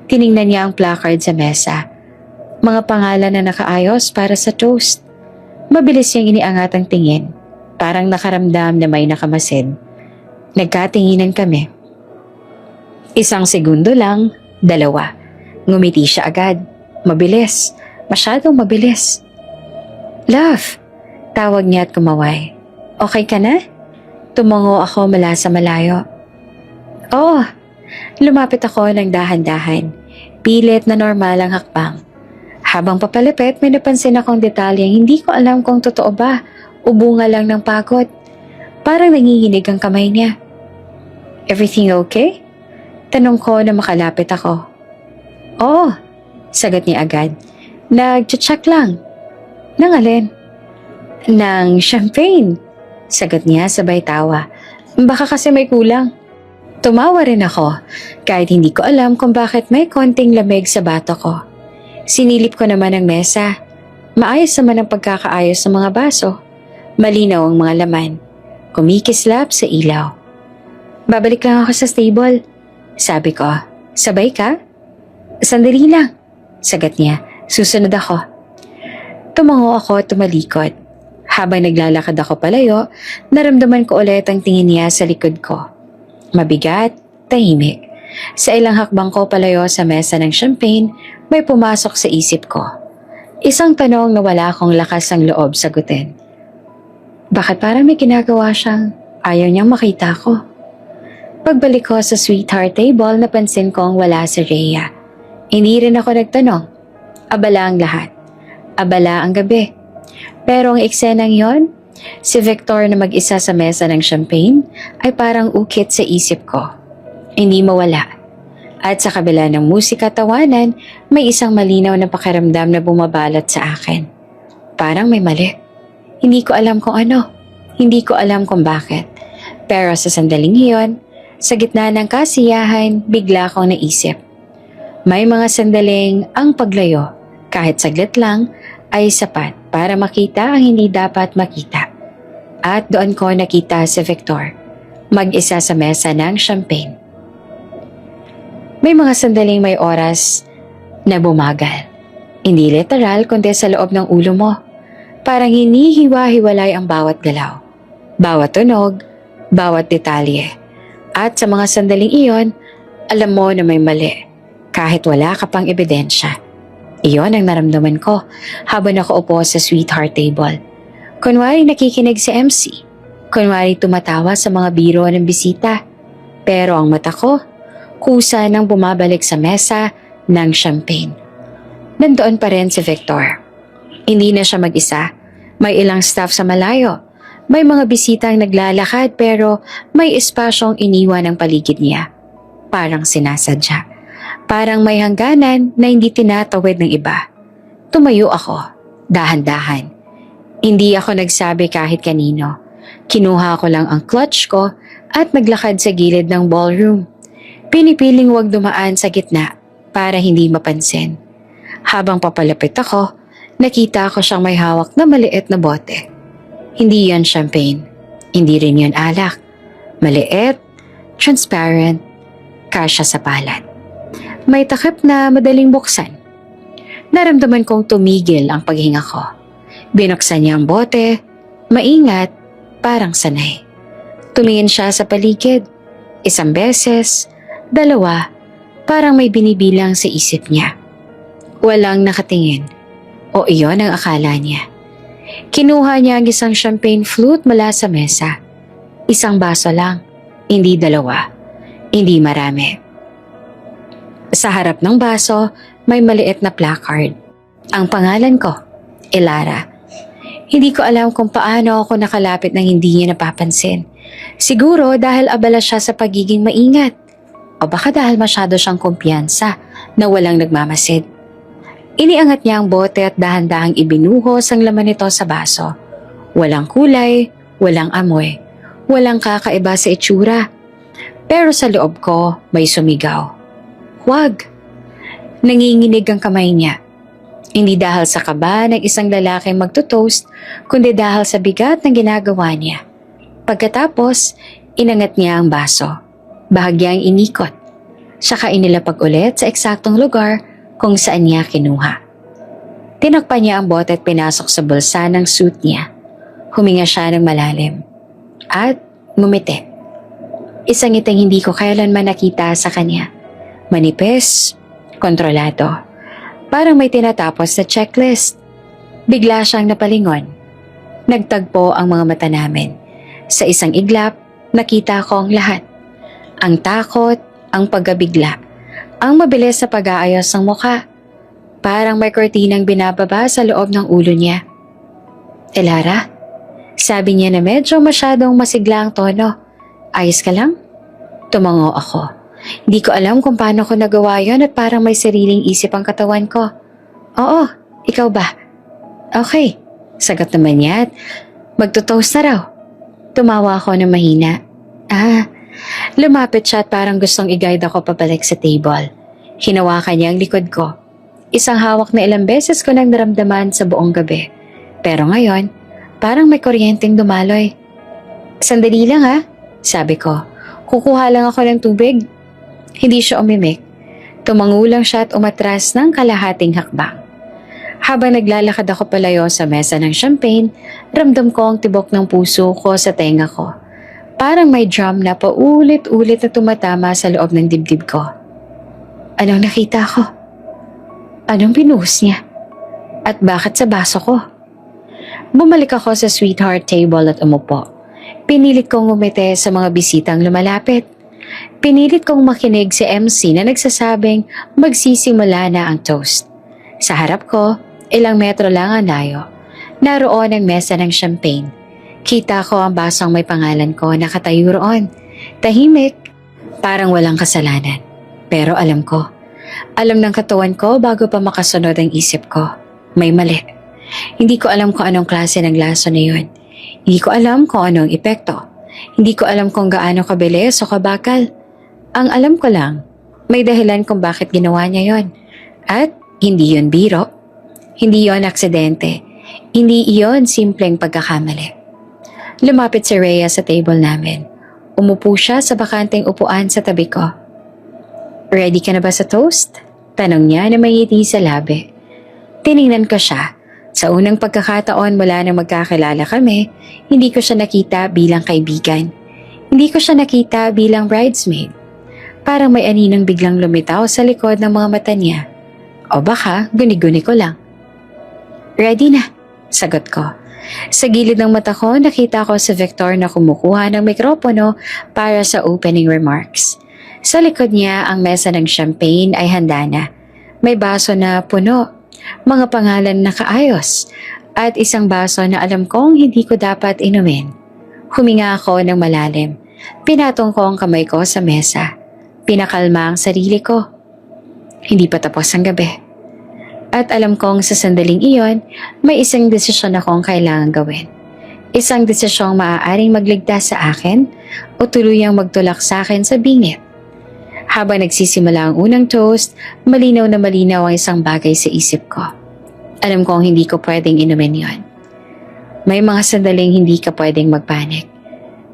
Tiningnan niya ang placard sa mesa. Mga pangalan na nakaayos para sa toast. Mabilis niyang iniangat ang tingin. Parang nakaramdam na may nakamasid. Nagkatinginan kami. Isang segundo lang, dalawa. Ngumiti siya agad. Mabilis. Masyadong mabilis. Love! Tawag niya at kumaway. Okay ka na? Tumango ako mula sa malayo. Oo. Lumapit ako ng dahan-dahan. Pilit na normal ang hakbang. Habang papalapit, may napansin akong detalyeng hindi ko alam kung totoo ba o bunga lang ng pagod. Parang nanginginig ang kamay niya. Everything okay? Tanong ko na makalapit ako. Oo, sagot niya agad. Nag-check lang. Nang alin? Nang champagne. Sagot niya sabay tawa. Baka kasi may kulang. Tumawa rin ako kahit hindi ko alam kung bakit may konting lamig sa bato ko. Sinilip ko naman ang mesa. Maayos naman ang pagkakaayos ng mga baso. Malinaw ang mga laman. Kumikislap sa ilaw. Babalik lang ako sa stable. Sabi ko, sabay ka? Sandali lang. Sagat niya, susunod ako. Tumango ako at tumalikod. Habang naglalakad ako palayo, naramdaman ko ulit ang tingin niya sa likod ko. Mabigat, tahimik. Sa ilang hakbang ko palayo sa mesa ng champagne, may pumasok sa isip ko. Isang tanong na wala akong lakas ng loob sagutin. Bakit parang may ginagawa siyang ayaw niyang makita ko? Pagbalik ko sa sweetheart table, napansin kong wala si Rhea. Hindi rin ako nagtanong. Abala ang lahat. Abala ang gabi. Pero ang eksenang yon, si Victor na mag-isa sa mesa ng champagne ay parang ukit sa isip ko. Hindi mawala. At sa kabila ng musika at tawanan, may isang malinaw na pakiramdam na bumabalot sa akin. Parang may mali. Hindi ko alam kung ano. Hindi ko alam kung bakit. Pero sa sandaling iyon, sa gitna ng kasiyahan, bigla akong naisip. May mga sandaling ang paglayo, kahit saglit lang, ay sapat para makita ang hindi dapat makita. At doon ko nakita si Victor, mag-isa sa mesa ng champagne. May mga sandaling may oras na bumagal. Hindi literal kundi sa loob ng ulo mo. Parang hinihiwa-hiwalay ang bawat galaw, bawat tunog, bawat detalye. At sa mga sandaling iyon, alam mo na may mali, kahit wala ka pang ebidensya. Iyon ang naramdaman ko habang nakaupo sa sweetheart table. Kunwari nakikinig si MC. Kunwari tumatawa sa mga biro ng bisita. Pero ang mata ko, kusa nang bumabalik sa mesa ng champagne. Nandoon pa rin si Victor. Hindi na siya mag-isa. May ilang staff sa malayo. May mga bisitang naglalakad pero may espasyong iniwan ang paligid niya. Parang sinasadya. Parang may hangganan na hindi tinatawid ng iba. Tumayo ako, dahan-dahan. Hindi ako nagsabi kahit kanino. Kinuha ko lang ang clutch ko at naglakad sa gilid ng ballroom. Pinipiling wag dumaan sa gitna para hindi mapansin. Habang papalapit ako, nakita ko siyang may hawak na maliit na bote. Hindi yan champagne. Hindi rin yun alak. Maliit, transparent, kasya sa palad. May takip na madaling buksan. Naramdaman kong tumigil ang paghinga ko. Binuksan niya ang bote, maingat, parang sanay. Tumingin siya sa paligid. Isang beses, dalawa, parang may binibilang sa isip niya. Walang nakatingin. O iyon ang akala niya. Kinuha niya ang isang champagne flute mula sa mesa. Isang baso lang, hindi dalawa, hindi marami. Sa harap ng baso, may maliit na placard. Ang pangalan ko, Elara. Hindi ko alam kung paano ako nakalapit nang hindi niya napapansin. Siguro dahil abala siya sa pagiging maingat. O baka dahil masyado siyang kumpiyansa na walang nagmamasid. Iniangat niya ang bote at dahan-dahang ibinuhos ang laman nito sa baso. Walang kulay, walang amoy, walang kakaiba sa itsura. Pero sa loob ko may sumigaw. Huwag! Nanginginig ang kamay niya. Hindi dahil sa kaba ng isang lalaking magtutoast, kundi dahil sa bigat ng ginagawa niya. Pagkatapos, inangat niya ang baso. Bahagyang inikot. Saka inilapag ulit sa eksaktong lugar kung saan niya kinuha. Tinakpan niya ang bote at pinasok sa bulsa ng suit niya. Huminga siya ng malalim. At ngumiti. Isang ngiting hindi ko kailanman nakita sa kanya. Manipis, kontrolado. Parang may tinatapos na checklist. Bigla siyang napalingon. Nagtagpo ang mga mata namin. Sa isang iglap, nakita ko ang lahat. Ang takot, ang pagkabigla. Ang mabilis sa pag-aayos ng mukha. Parang may kortinang binababa sa loob ng ulo niya. Elara, sabi niya na medyo masyadong masigla ang tono. Ayos ka lang? Tumango ako. Hindi ko alam kung paano ko nagawa yon at parang may sariling isip ang katawan ko. Oo, ikaw ba? Okay, sagot naman niya at magtutoast na raw. Tumawa ako ng mahina. Lumapit siya at parang gustong i-guide ako pabalik sa table. Hinawakan niya ang likod ko. Isang hawak na ilang beses ko nang naramdaman sa buong gabi. Pero ngayon, parang may kuryenteng dumaloy. Sandali lang ha, sabi ko. Kukuha lang ako ng tubig. Hindi siya umimik. Tumango lang siya at umatras ng kalahating hakbang. Habang naglalakad ako palayo sa mesa ng champagne, ramdam ko ang tibok ng puso ko sa tenga ko. Parang may drum na paulit-ulit na tumatama sa loob ng dibdib ko. Anong nakita ko? Anong binuhos niya? At bakit sa baso ko? Bumalik ako sa sweetheart table at umupo. Pinilit kong umite sa mga bisitang lumalapit. Pinilit kong makinig si MC na nagsasabing magsisimula na ang toast. Sa harap ko, ilang metro lang ang layo. Naroon ang mesa ng champagne. Kita ko ang basong may pangalan ko nakatayo roon. Tahimik, parang walang kasalanan. Pero alam ko. Alam ng katawan ko bago pa makasunod ang isip ko. May mali. Hindi ko alam kung anong klase ng laso na yun. Hindi ko alam kung anong epekto. Hindi ko alam kung gaano kabilis o kabakal. Ang alam ko lang, may dahilan kung bakit ginawa niya yon. At hindi yon biro. Hindi yon aksidente. Hindi iyon simpleng pagkakamali. Lumapit si Rhea sa table namin. Umupo siya sa bakanteng upuan sa tabi ko. Ready ka na ba sa toast? Tanong niya na may ngiti sa labi. Tiningnan ko siya. Sa unang pagkakataon mula nang magkakilala kami, hindi ko siya nakita bilang kaibigan. Hindi ko siya nakita bilang bridesmaid. Parang may aninang biglang lumitaw sa likod ng mga mata niya. O baka guni-guni ko lang. Ready na, sagot ko. Sa gilid ng mata ko, nakita ko si Victor na kumukuha ng mikropono para sa opening remarks. Sa likod niya, ang mesa ng champagne ay handa na. May baso na puno, mga pangalan na kaayos, at isang baso na alam kong hindi ko dapat inumin. Huminga ako ng malalim. Pinatong ko ang kamay ko sa mesa. Pinakalma ang sarili ko. Hindi pa tapos ang gabi. At alam kong sa sandaling iyon, may isang desisyon akong kailangan gawin. Isang desisyong maaaring magligtas sa akin o tuluyang magtulak sa akin sa bingit. Habang nagsisimula ang unang toast, malinaw na malinaw ang isang bagay sa isip ko. Alam kong hindi ko pwedeng inumin yon. May mga sandaling hindi ka pwedeng magpanik.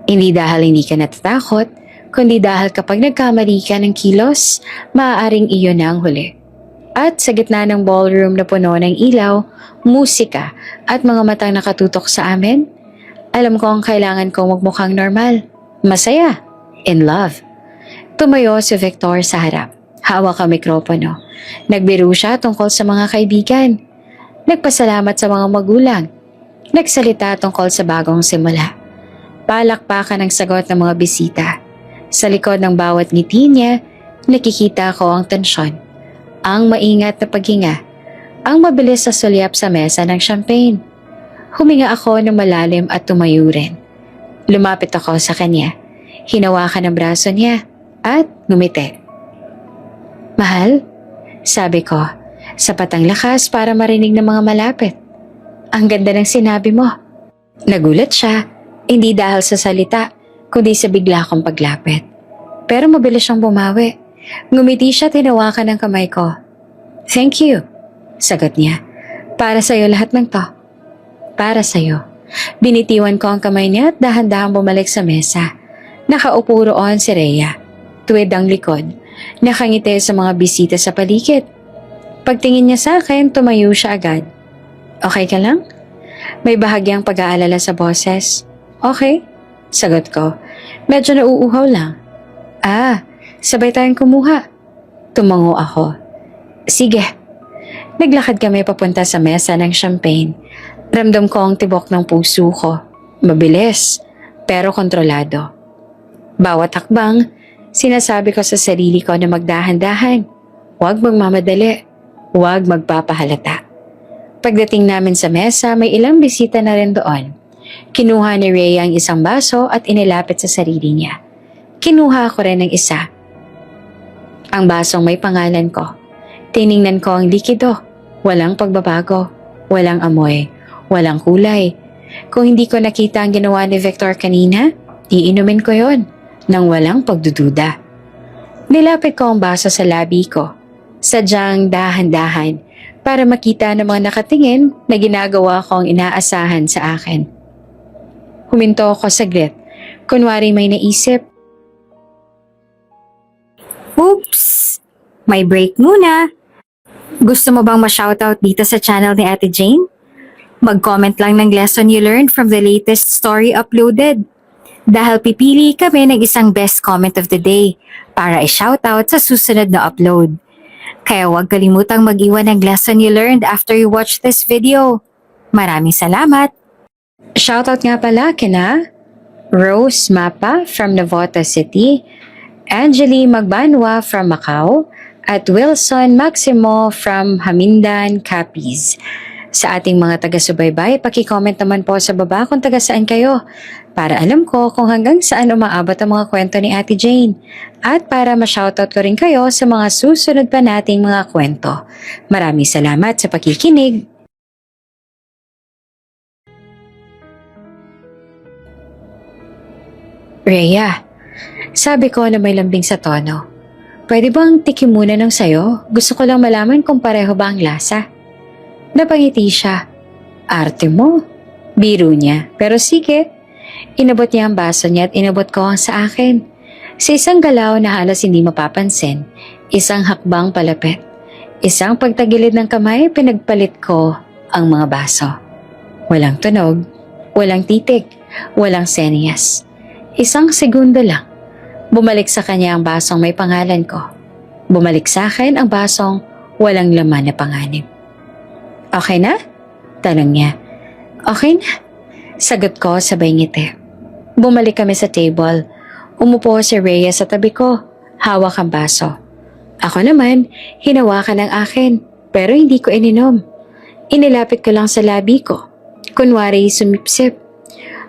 Hindi dahil hindi ka natatakot, kundi dahil kapag nagkamali ka ng kilos, maaaring iyon na ang huli. At sa gitna ng ballroom na puno ng ilaw, musika at mga matang nakatutok sa amin, alam ko ang kailangan kong magmukhang normal, masaya, in love. Tumayo si Victor sa harap. Hawak ang mikropono. Nagbiro siya tungkol sa mga kaibigan. Nagpasalamat sa mga magulang. Nagsalita tungkol sa bagong simula. Palakpakan ang sagot ng mga bisita. Sa likod ng bawat ngiti niya, nakikita ko ang tensyon. Ang maingat na paghinga. Ang mabilis na sulyap sa mesa ng champagne. Huminga ako ng malalim at tumayo rin. Lumapit ako sa kanya. Hinawakan ang braso niya. At ngumiti. Mahal, sabi ko, sapat ang lakas para marinig ng mga malapit. Ang ganda ng sinabi mo. Nagulat siya, hindi dahil sa salita, kundi sa bigla kong paglapit. Pero mabilis siyang bumawi. Ngumiti siya at hinawakan ng kamay ko. Thank you, sagot niya. Para sa'yo lahat ng to. Para sa'yo. Binitiwan ko ang kamay niya at dahan-dahang bumalik sa mesa. Nakaupo roon si Rhea. Tuwid ang likod, nakangiti sa mga bisita sa paligid. Pagtingin niya sa akin, tumayo siya agad. Okay ka lang? May bahagyang pag-aalala sa boses. Okay, sagot ko. Medyo nauuhaw lang. Sabay tayong kumuha. Tumango ako. Sige. Naglakad kami papunta sa mesa ng champagne. Ramdam ko ang tibok ng puso ko. Mabilis, pero kontrolado. Bawat hakbang, sinasabi ko sa sarili ko na magdahan-dahan. Huwag magmamadali. Huwag magpapahalata. Pagdating namin sa mesa, may ilang bisita na rin doon. Kinuha ni Rhea ang isang baso at inilapit sa sarili niya. Kinuha ko rin ng isa. Ang basong may pangalan ko. Tiningnan ko ang likido. Walang pagbabago. Walang amoy. Walang kulay. Kung hindi ko nakita ang ginawa ni Victor kanina, iinumin ko yon. nang walang pagdududa. Nilapit ko ang baso sa labi ko, sadyang dahan-dahan para makita ng mga nakatingin na ginagawa ko ang inaasahan sa akin. Huminto ako saglit, kunwari may naisip. Oops! May break muna. Gusto mo bang ma-shoutout dito sa channel ni Ate Jane? Mag-comment lang ng lesson you learned from the latest story uploaded. Dahil pipili kami ng isang best comment of the day para i-shoutout sa susunod na upload. Kaya huwag kalimutang mag-iwan ng lesson you learned after you watch this video. Maraming salamat! Shoutout nga pala kina Rose Mapa from Navotas City, Angeli Magbanwa from Macau, at Wilson Maximo from Hamindan, Capiz. Sa ating mga taga-subaybay, paki-comment naman po sa baba kung taga saan kayo para alam ko kung hanggang saan umaabot ang mga kwento ni Ate Jane at para ma-shoutout ko rin kayo sa mga susunod pa nating mga kwento. Maraming salamat sa pakikinig. Rhea, sabi ko na may lambing sa tono. Pwede bang tikim muna ng sayo? Gusto ko lang malaman kung pareho ba ang lasa. Napangiti siya. Arte mo. Biro niya. Pero sige. Inabot niya ang baso niya at inabot ko ang sa akin. Sa isang galaw na halos hindi mapapansin, isang hakbang palapit. Isang pagtagilid ng kamay, pinagpalit ko ang mga baso. Walang tunog, walang titig, walang senyas. Isang segundo lang. Bumalik sa kanya ang basong may pangalan ko. Bumalik sa akin ang basong walang laman na panganib. Okay na? Tanong niya. Okay na. Sagot ko sabay ngiti. Bumalik kami sa table. Umupo si Rhea sa tabi ko. Hawak ang baso. Ako naman, hinawakan ang akin. Pero hindi ko ininom. Inilapit ko lang sa labi ko. Kunwari sumipsip.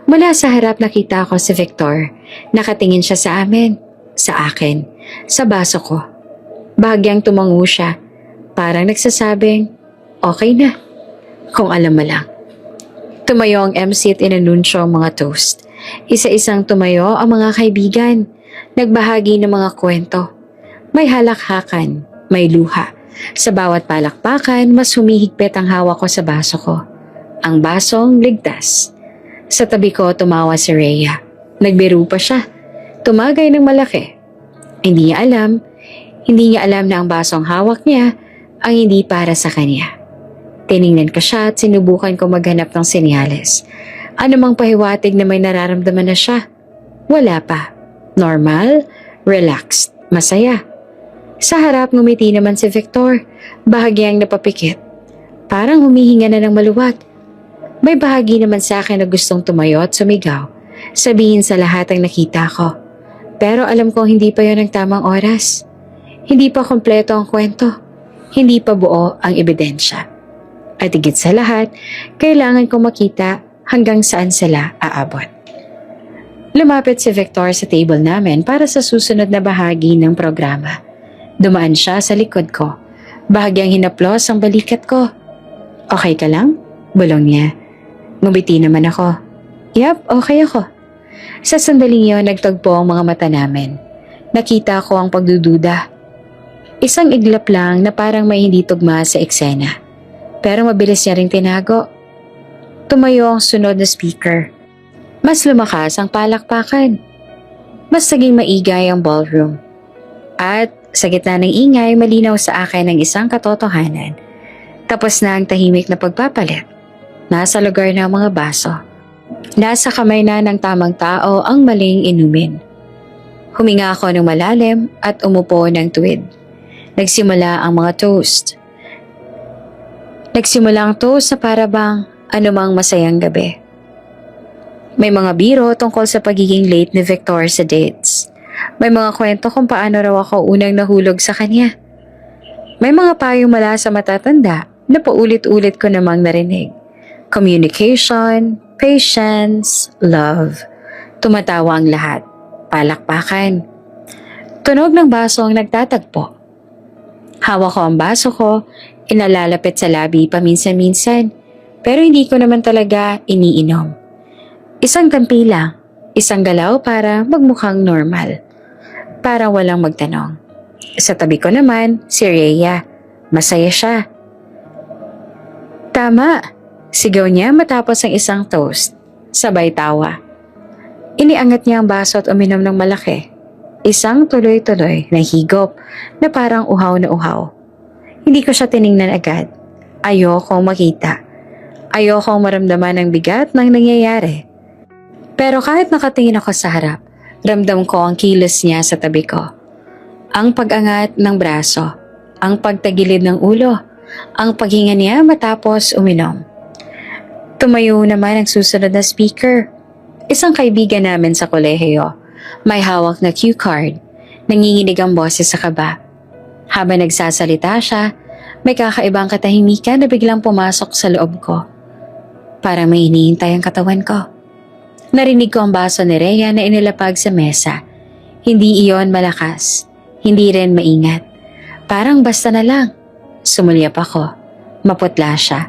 Mula sa harap nakita ko si Victor. Nakatingin siya sa amin. Sa akin. Sa baso ko. Bahagyang tumango siya. Parang nagsasabing, okay na. Kung alam mo lang. Tumayo ang MC at inanunsyo ang mga toast. Isa-isang tumayo ang mga kaibigan. Nagbahagi ng mga kwento. May halakhakan, may luha. Sa bawat palakpakan, mas humihigpit ang hawak ko sa baso ko. Ang basong ligtas. Sa tabi ko tumawa si Rhea. Nagbiro pa siya. Tumagay ng malaki. Hindi niya alam na ang basong hawak niya ang hindi para sa kanya. Tiningnan ko siya at sinubukan ko maghanap ng senyales. Ano mang pahiwatig na may nararamdaman na siya? Wala pa. Normal, relaxed, masaya. Sa harap ngumiti naman si Victor, bahagyang napapikit. Parang humihinga na ng maluwag. May bahagi naman sa akin na gustong tumayo at sumigaw, sabihin sa lahat ang nakita ko. Pero alam kong hindi pa yon ang tamang oras. Hindi pa kompleto ang kwento. Hindi pa buo ang ebidensya. At higit sa lahat, kailangan kong makita hanggang saan sila aabot. Lumapit si Victor sa table namin para sa susunod na bahagi ng programa. Dumaan siya sa likod ko. Bahagyang hinaplos ang balikat ko. Okay ka lang? Bulong niya. Ngumiti naman ako. Yap, okay ako. Sa sandaling yun, nagtagpo ang mga mata namin. Nakita ko ang pagdududa. Isang iglap lang na parang may hindi tugma sa eksena. Pero mabilis niya ring tinago. Tumayo ang sunod na speaker. Mas lumakas ang palakpakan. Mas naging maigay ang ballroom. At sa gitna ng ingay, malinaw sa akin ang isang katotohanan. Tapos na ang tahimik na pagpapalit. Nasa lugar na ang mga baso. Nasa kamay na ng tamang tao ang maling inumin. Huminga ako ng malalim at umupo ng tuwid. Nagsimula ang mga toast. Nagsimula ang toast sa parabang anumang masayang gabi. May mga biro tungkol sa pagiging late ni Victor sa dates. May mga kwento kung paano raw ako unang nahulog sa kanya. May mga payong mula sa matatanda na paulit-ulit ko namang narinig. Communication, patience, love. Tumatawa ang lahat. Palakpakan. Tunog ng baso ang nagtatagpo. Hawak ko ang baso ko, inalalapit sa labi paminsan-minsan, pero hindi ko naman talaga iniinom. Isang kampi lang, Isang galaw para magmukhang normal. Para walang magtanong. Sa tabi ko naman, si Rhea. Masaya siya. Tama, sigaw niya matapos ang isang toast. Sabay tawa. Iniangat niya ang baso at uminom ng malaki. Isang tuloy-tuloy na higop na parang uhaw na uhaw. Hindi ko siya tiningnan agad. Ayokong makita. Ayokong maramdaman ang bigat ng nangyayari. Pero kahit nakatingin ako sa harap, ramdam ko ang kilos niya sa tabi ko. Ang pag-angat ng braso, ang pagtagilid ng ulo, ang paghinga niya matapos uminom. Tumayo naman ang susunod na speaker. Isang kaibigan namin sa kolehiyo. May hawak na cue card. Nanginginig ang boses sa kaba. Habang nagsasalita siya, may kakaibang katahimikan na biglang pumasok sa loob ko. Parang may hinihintay ang katawan ko. Narinig ko ang baso ni Rhea na inilapag sa mesa. Hindi iyon malakas. Hindi rin maingat. Parang basta na lang. Sumulyap ako. Maputla siya.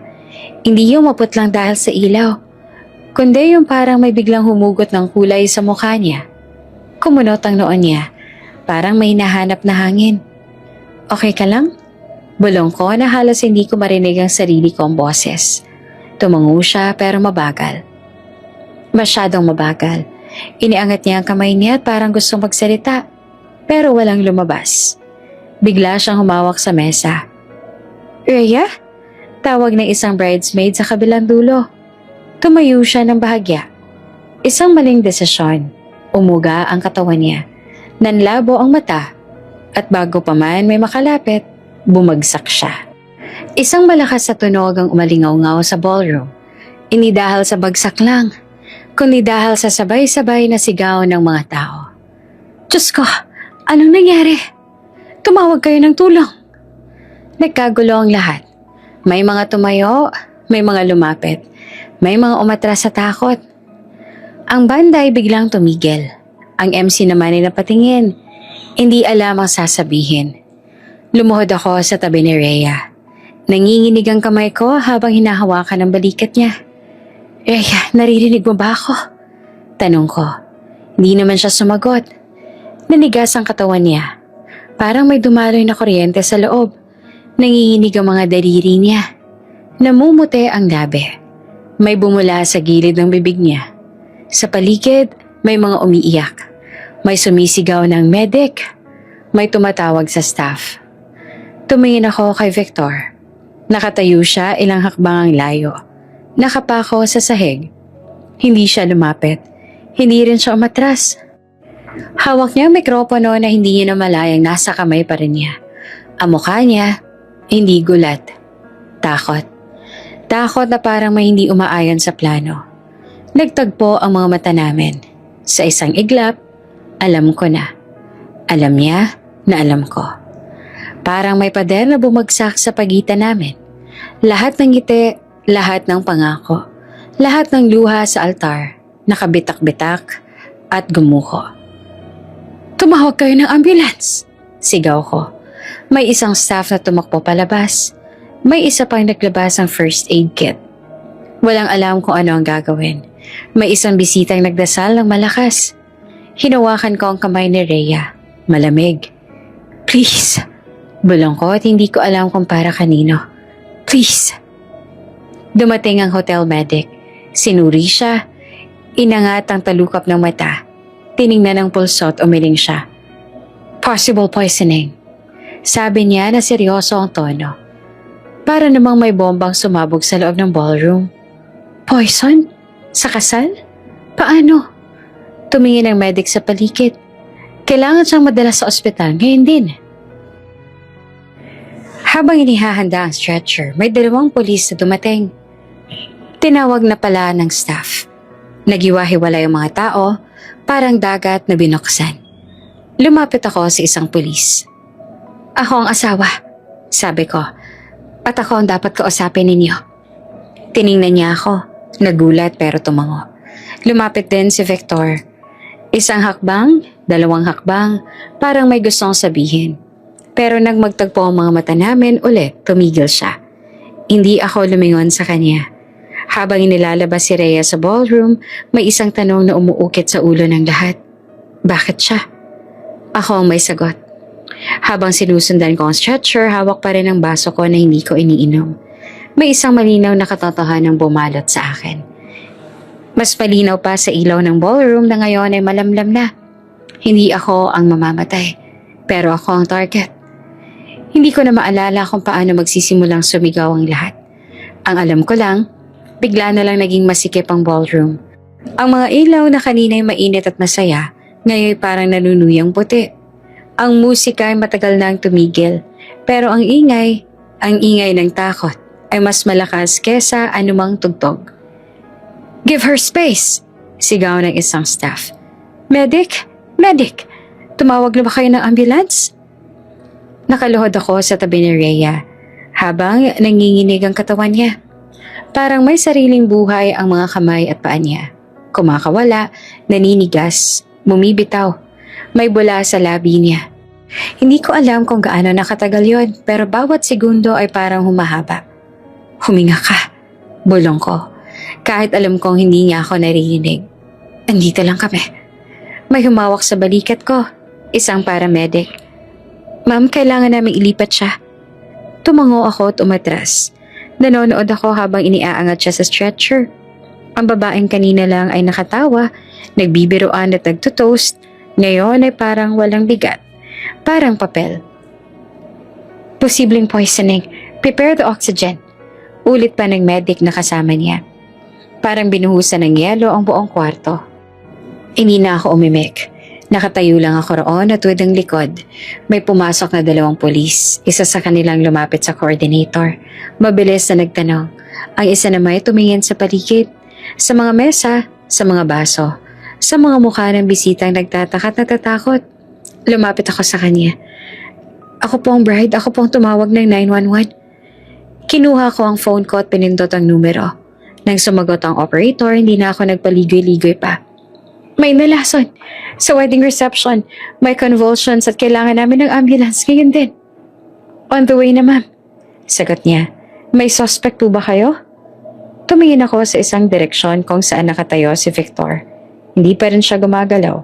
Hindi yung maputlang dahil sa ilaw. Kundi yung parang may biglang humugot ng kulay sa mukha niya. Kumunot ang noon niya. Parang may nahanap na hangin. Okay ka lang? Bulong ko na halos hindi ko marinig ang sarili kong boses. Tumango siya pero mabagal. Masyadong mabagal. Iniangat niya ang kamay niya at parang gustong magsalita. Pero walang lumabas. Bigla siyang humawak sa mesa. Rhea? Tawag ng isang bridesmaid sa kabilang dulo. Tumayo siya ng bahagya. Isang maling desisyon. Umuga ang katawan niya. Nanlabo ang mata. At bago pa man may makalapit, bumagsak siya. Isang malakas sa tunog ang umalingaw-ngaw sa ballroom. Hindi dahil sa bagsak lang, kundi dahil sa sabay-sabay na sigaw ng mga tao. Diyos ko, anong nangyari? Tumawag kayo ng tulong. Nagkagulo ang lahat. May mga tumayo, may mga lumapit, may mga umatras sa takot. Ang banda ay biglang tumigil. Ang MC naman ay napatingin. Hindi alam ang sasabihin. Lumuhod ako sa tabi ni Rhea. Nanginginig ang kamay ko habang hinahawakan ang balikat niya. Rhea, naririnig mo ba ako? Tanong ko. Hindi naman siya sumagot. Nanigas ang katawan niya. Parang may dumaloy na kuryente sa loob. Nanginginig ang mga daliri niya. Namumuti ang labi. May bumula sa gilid ng bibig niya. Sa paligid, may mga umiiyak. May sumisigaw ng medic. May tumatawag sa staff. Tumingin ako kay Victor. Nakatayo siya ilang hakbang ang layo. Nakapako sa sahig. Hindi siya lumapit. Hindi rin siya umatras. Hawak niya ang mikropono na hindi niya namalayang nasa kamay pa rin niya. Ang mukha niya, hindi gulat. Takot. Takot na parang may hindi umaayon sa plano. Nagtagpo ang mga mata namin. Sa isang iglap, alam ko na. Alam niya na alam ko. Parang may pader na bumagsak sa pagitan namin. Lahat ng ngiti, lahat ng pangako, lahat ng luha sa altar, nakabitak-bitak at gumuho. Tumawag kayo ng ambulance! Sigaw ko. May isang staff na tumakbo palabas. May isa pang naglabas ng first aid kit. Walang alam kung ano ang gagawin. May isang bisitang nagdasal ng malakas. Hinawakan ko ang kamay ni Rhea. Malamig. Please! Bulong ko at hindi ko alam kung para kanino. Please! Dumating ang hotel medic. Sinuri siya. Inangat ang talukap ng mata. Tiningnan ang pulso at umiling siya. Possible poisoning. Sabi niya na seryoso ang tono. Para namang may bombang sumabog sa loob ng ballroom. Poison? Sa kasal? Paano? Tumingin ang medic sa paligid. Kailangan siyang madala sa ospital ngayon din. Habang inihahanda ang stretcher, may 2 pulis na dumating. Tinawag na pala ng staff. Nagiwa-hiwalay ang mga tao, parang dagat na binuksan. Lumapit ako sa isang pulis. Ako ang asawa, sabi ko. At ako ang dapat kausapin ninyo. Tiningnan niya ako. Nagulat pero tumango. Lumapit din si Victor. Isang hakbang, 2 hakbang, parang may gustong sabihin. Pero nang magtagpo ang mga mata namin ulit, tumigil siya. Hindi ako lumingon sa kanya. Habang inilalabas si Rhea sa ballroom, may isang tanong na umuukit sa ulo ng lahat. Bakit siya? Ako ang may sagot. Habang sinusundan ko ang stretcher, hawak pa rin ang baso ko na hindi ko iniinom. May isang malinaw na katotohanan bumalot sa akin. Mas malinaw pa sa ilaw ng ballroom na ngayon ay malamlam na. Hindi ako ang mamamatay, pero ako ang target. Hindi ko na maalala kung paano magsisimulang sumigaw ang lahat. Ang alam ko lang, bigla na lang naging masikip ang ballroom. Ang mga ilaw na kanina'y mainit at masaya, ngayon parang nanunuyang puti. Ang musika ay matagal na ang tumigil, pero ang ingay ng takot ay mas malakas kesa anumang tugtog. "Give her space!" Sigaw ng isang staff. "Medic! Medic! Tumawag na ba kayo ng ambulance?" Nakaluhod ako sa tabi ni Rhea habang nanginginig ang katawan niya. Parang may sariling buhay ang mga kamay at paa niya. Kumakawala, naninigas, bumibitaw. May bula sa labi niya. Hindi ko alam kung gaano nakatagal yon, pero bawat segundo ay parang humahaba. "Huminga ka," bulong ko. Kahit alam kong hindi niya ako naririnig. Andito lang kami. May humawak sa balikat ko. Isang paramedic. "Ma'am, kailangan namin ilipat siya." Tumango ako at umatras. Nanonood ako habang iniaangat siya sa stretcher. Ang babaeng kanina lang ay nakatawa, nagbibiruan at nagtutoast. Ngayon ay parang walang bigat. Parang papel. "Posibleng poisoning. Prepare the oxygen." Ulit pa ng medic na kasama niya. Parang binuhusan ng yelo ang buong kwarto. Hindi na ako umimik. Nakatayo lang ako roon at with ang likod. May pumasok na 2 pulis. Isa sa kanilang lumapit sa coordinator. Mabilis na nagtanong. Ang isa naman ay tumingin sa paligid. Sa mga mesa, sa mga baso, sa mga mukha ng bisitang nagtataka at natatakot. Lumapit ako sa kanya. "Ako po ang bride, ako po ang tumawag ng 911. Kinuha ko ang phone ko at pinindot ang numero. Nang sumagot ang operator, hindi na ako nagpaligoy-ligoy pa. "May nalason. Sa wedding reception, may convulsions at kailangan namin ng ambulance ngayon din." "On the way na, ma'am." Sagot niya. "May suspect po ba kayo?" Tumingin ako sa isang direksyon kung saan nakatayo si Victor. Hindi pa rin siya gumagalaw.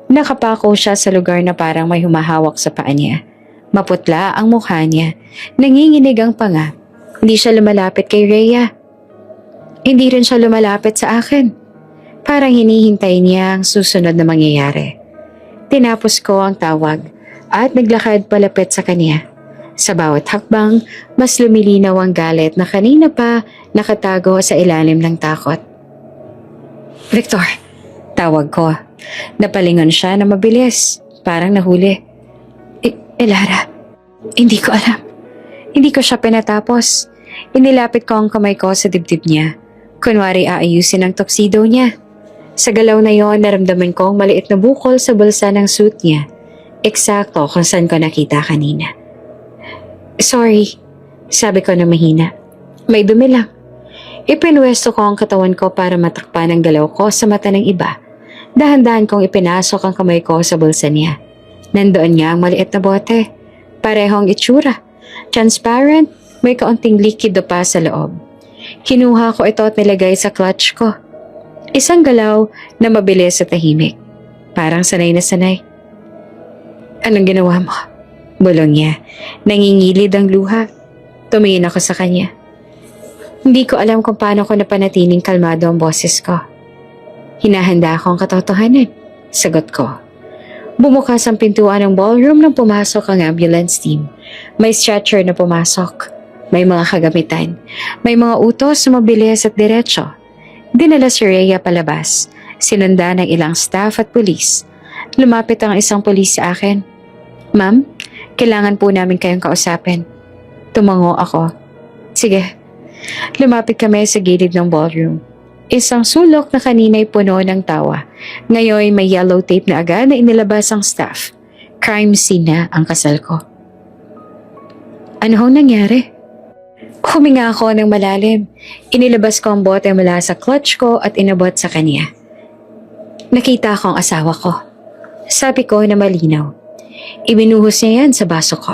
Nakapako siya sa lugar na parang may humahawak sa paa niya. Maputla ang mukha niya. Nanginginig ang panga. Hindi siya lumalapit kay Rhea. Hindi rin siya lumalapit sa akin. Parang hinihintay niya ang susunod na mangyayari. Tinapos ko ang tawag at naglakad palapit sa kanya. Sa bawat hakbang, mas lumilinaw ang galit na kanina pa nakatago sa ilalim ng takot. "Victor!" Tawag ko. Napalingon siya na mabilis, parang nahuli. Elara, hindi ko alam." Hindi ko siya pinatapos. Inilapit ko ang kamay ko sa dibdib niya. Kunwari aayusin ang tuxedo niya. Sa galaw na yon, naramdaman ko ang maliit na bukol sa bulsa ng suit niya. Eksakto kung saan ko nakita kanina. "Sorry," sabi ko na mahina. "May dumi lang." Ipinwesto ko ang katawan ko para matakpan ang galaw ko sa mata ng iba. Dahan-dahan kong ipinasok ang kamay ko sa bulsa niya. Nandoon nga ang maliit na bote. Parehong itsura. Transparent, may kaunting likido pa sa loob. Kinuha ko ito at nilagay sa clutch ko. Isang galaw na mabilis at tahimik. Parang sanay na sanay. "Anong ginawa mo?" Bulong niya. Nangingilid ang luha. Tumingin ako sa kanya. Hindi ko alam kung paano ko napanatiling kalmado ang boses ko. "Hinahanda akong katotohanan." Sagot ko. Bumukas ang pintuan ng ballroom nang pumasok ang ambulance team. May stretcher na pumasok. May mga kagamitan. May mga utos na mabilis at diretso. Dinala si Rhea palabas. Sinundan ng ilang staff at pulis. Lumapit ang isang pulis sa akin. "Ma'am, kailangan po namin kayong kausapin." Tumango ako. "Sige." Lumapit kami sa gilid ng ballroom. Isang sulok na kanina'y puno ng tawa. Ngayon may yellow tape na agad na inilabas ang staff. Crime scene na ang kasal ko. "Ano hong nangyari?" Huminga ako ng malalim. Inilabas ko ang bote mula sa clutch ko at inabot sa kanya. "Nakita ko ang asawa ko." Sabi ko na malinaw. Ibinuhos niya yan sa baso ko.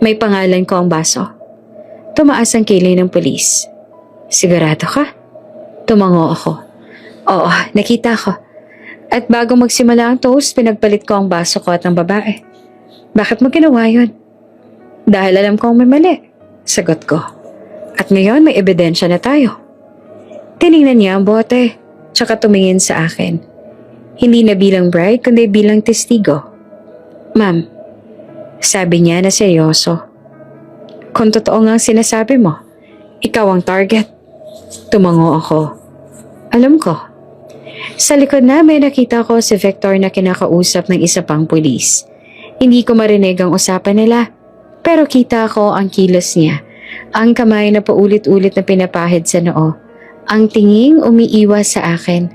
May pangalan ko ang baso. Tumaas ang kilay ng pulis. Sigurado ka? Tumango ako. Oo, nakita ko. At bago magsimula ang toast, pinagpalit ko ang baso ko at ng babae. Bakit mo ginawa yun? Dahil alam kong may mali. Sagot ko. At ngayon may ebidensya na tayo. Tiningnan niya ang bote, tsaka tumingin sa akin. Hindi na bilang bride, kundi bilang testigo. Ma'am, sabi niya na seryoso. Kung totoo nga ang sinasabi mo, ikaw ang target. Tumango ako. Alam ko. Sa likod namin nakita ko si Victor na kinakausap ng isa pang pulis. Hindi ko marinig ang usapan nila, pero kita ko ang kilos niya. Ang kamay na paulit-ulit na pinapahid sa noo. Ang tinging umiiwas sa akin.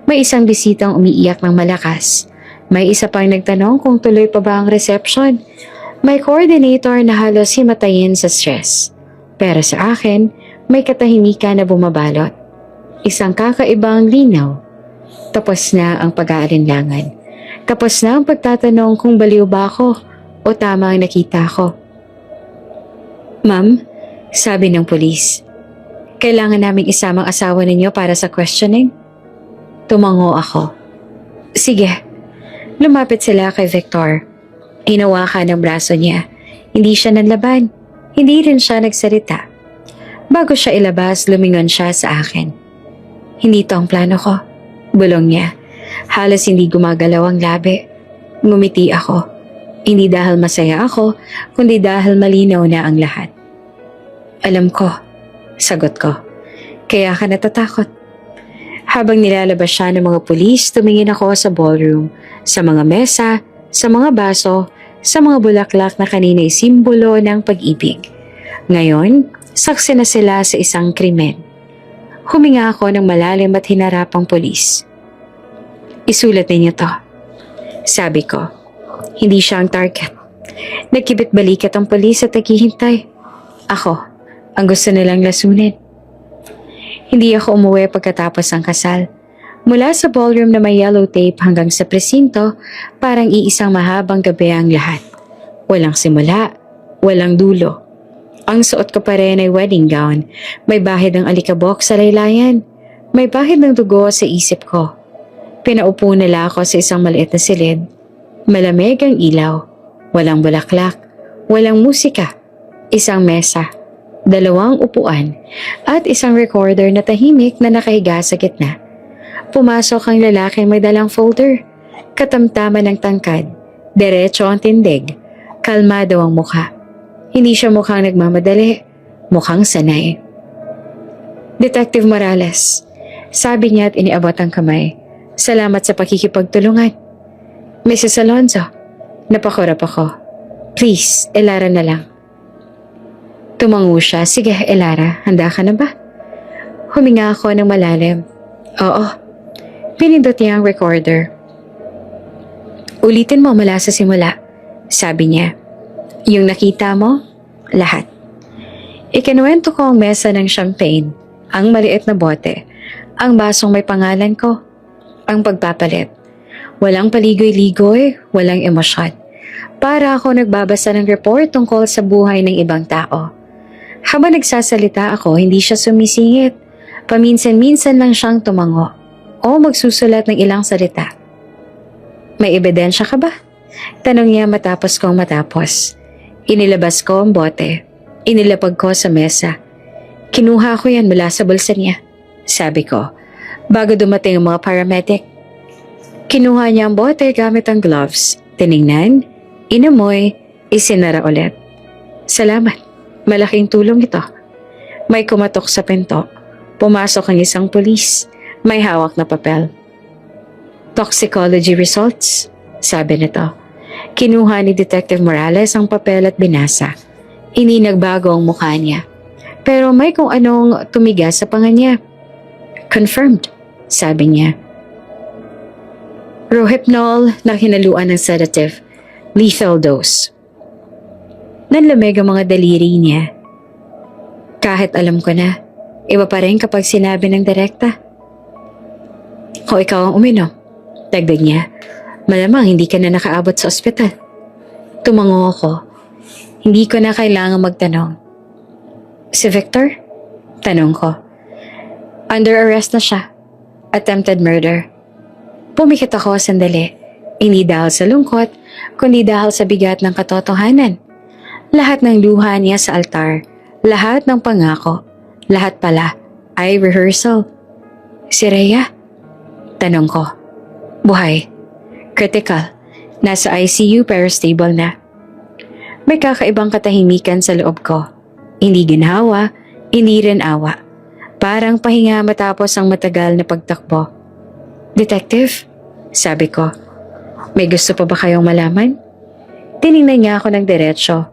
May isang bisitang umiiyak ng malakas. May isa pang nagtanong kung tuloy pa ba ang reception. May coordinator na halos himatayin sa stress. Pero sa akin, may katahimikan na bumabalot. Isang kakaibang linaw. Tapos na ang pag-aalinlangan. Tapos na ang pagtatanong kung baliw ba ako o tama ang nakita ko. Ma'am, sabi ng pulis, kailangan naming isamang asawa ninyo para sa questioning? Tumango ako. Sige. Lumapit sila kay Victor. Hinawakan ang braso niya. Hindi siya nanlaban. Hindi rin siya nagsalita. Bago siya ilabas, lumingon siya sa akin. Hindi to ang plano ko. Bulong niya. Halos hindi gumagalaw ang labi. Ngumiti ako. Hindi dahil masaya ako, kundi dahil malinaw na ang lahat. Alam ko, sagot ko. Kaya ka natatakot. Habang nilalabas siya ng mga pulis, tumingin ako sa ballroom, sa mga mesa, sa mga baso, sa mga bulaklak na kanina'y simbolo ng pag-ibig. Ngayon, saksi na sila sa isang krimen. Huminga ako ng malalim at hinarap ang pulis. Isulat ninyo to. Sabi ko, hindi siya ang target. Nagkibit balikat ang pulis at naghihintay. Ako, ang gusto nilang lasunin. Hindi ako umuwi pagkatapos ng kasal. Mula sa ballroom na may yellow tape hanggang sa presinto, parang iisang mahabang gabi ang lahat. Walang simula, walang dulo. Ang suot ko pa rin ay wedding gown. May bahid ng alikabok sa laylayan. May bahid ng dugo sa isip ko. Pinaupo nila ako sa isang maliit na silid. Malamig ang ilaw. Walang bulaklak. Walang musika. Isang mesa. 2 upuan. At isang recorder na tahimik na nakahiga sa gitna. Pumasok ang lalaki may dalang folder. Katamtaman ng tangkad. Diretso ang tindig. Kalmado ang mukha. Hindi siya mukhang nagmamadali. Mukhang sanay. Detective Morales. Sabi niya at iniabot ang kamay. Salamat sa pakikipagtulungan. Mrs. Alonzo. Napakurap ako. Please, Elara na lang. Tumango siya. Sige, Elara, handa ka na ba? Huminga ako ng malalim. Oo. Pinindot niya ang recorder. Ulitin mo mula sa simula. Sabi niya. Yung nakita mo, lahat. Ikinuwento ko ang mesa ng champagne, ang maliit na bote, ang basong may pangalan ko, ang pagpapalit. Walang paligoy-ligoy, walang emosyon. Para ako nagbabasa ng report tungkol sa buhay ng ibang tao. Habang nagsasalita ako, hindi siya sumisingit. Paminsan-minsan lang siyang tumango o magsusulat ng ilang salita. May ebidensya ka ba? Tanong niya matapos kong matapos. Inilabas ko ang bote. Inilapag ko sa mesa. Kinuha ko yan mula sa bulsa niya. Sabi ko, bago dumating ang mga paramedic. Kinuha niya ang bote gamit ang gloves. Tiningnan, inamoy, isinara ulit. Salamat. Malaking tulong ito. May kumatok sa pinto. Pumasok ang isang pulis. May hawak na papel. Toxicology results, sabi nito. Kinuha ni Detective Morales ang papel at binasa. Hindi nagbago ang mukha niya. Pero may kung anong tumigas sa panga niya. Confirmed, sabi niya. Rohypnol na hinaluan ng sedative. Lethal dose. Nanlamig ang mga daliri niya. Kahit alam ko na, iba pa rin kapag sinabi ng direkta. Kung ikaw ang uminom, dagdag niya, malamang hindi ka na nakaabot sa ospital. Tumango ako. Hindi ko na kailangang magtanong. Si Victor? Tanong ko. Under arrest na siya. Attempted murder. Pumikit ako sandali. Hindi dahil sa lungkot, kundi dahil sa bigat ng katotohanan. Lahat ng luha niya sa altar, lahat ng pangako, lahat pala ay rehearsal. Si Rhea? Tanong ko. Buhay. Critical. Nasa ICU pero stable na. May kakaibang katahimikan sa loob ko. Hindi ginhawa, hindi rin awa. Parang pahinga matapos ang matagal na pagtakbo. Detective? Sabi ko. May gusto pa ba kayong malaman? Tiningnan niya ako ng diretsyo.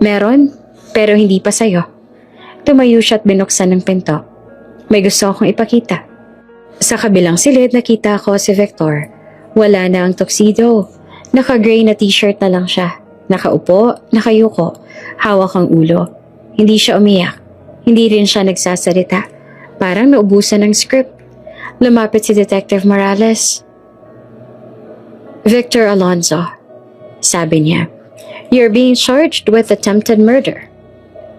Meron, pero hindi pa sa'yo. Tumayo siya at binuksan ng pinto. May gusto akong ipakita. Sa kabilang silid nakita ko si Victor. Wala na ang tuxedo. Naka-gray na t-shirt na lang siya. Nakaupo, nakayuko, hawak ang ulo. Hindi siya umiyak. Hindi rin siya nagsasalita. Parang naubusan ng script. Lumapit si Detective Morales. Victor Alonzo, sabi niya, you're being charged with attempted murder.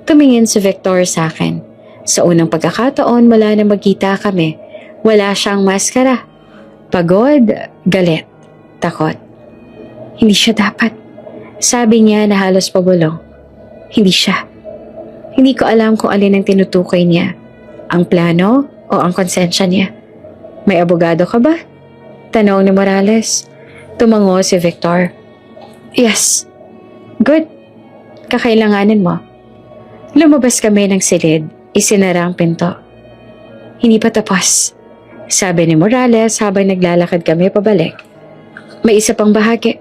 Tumingin si Victor sa akin. Sa unang pagkakataon mula na magkita kami, wala siyang maskara. Pagod, galit, takot. Hindi siya dapat. Sabi niya na halos pabulong. Hindi siya. Hindi ko alam kung alin ang tinutukoy niya. Ang plano o ang konsensya niya. May abogado ka ba? Tanong ni Morales. Tumango si Victor. Yes. Good. Kakailanganin mo. Lumabas kami ng silid. Isinara ang pinto. Hindi pa tapos. Sabi ni Morales habang naglalakad kami pabalik. May isa pang bahagi.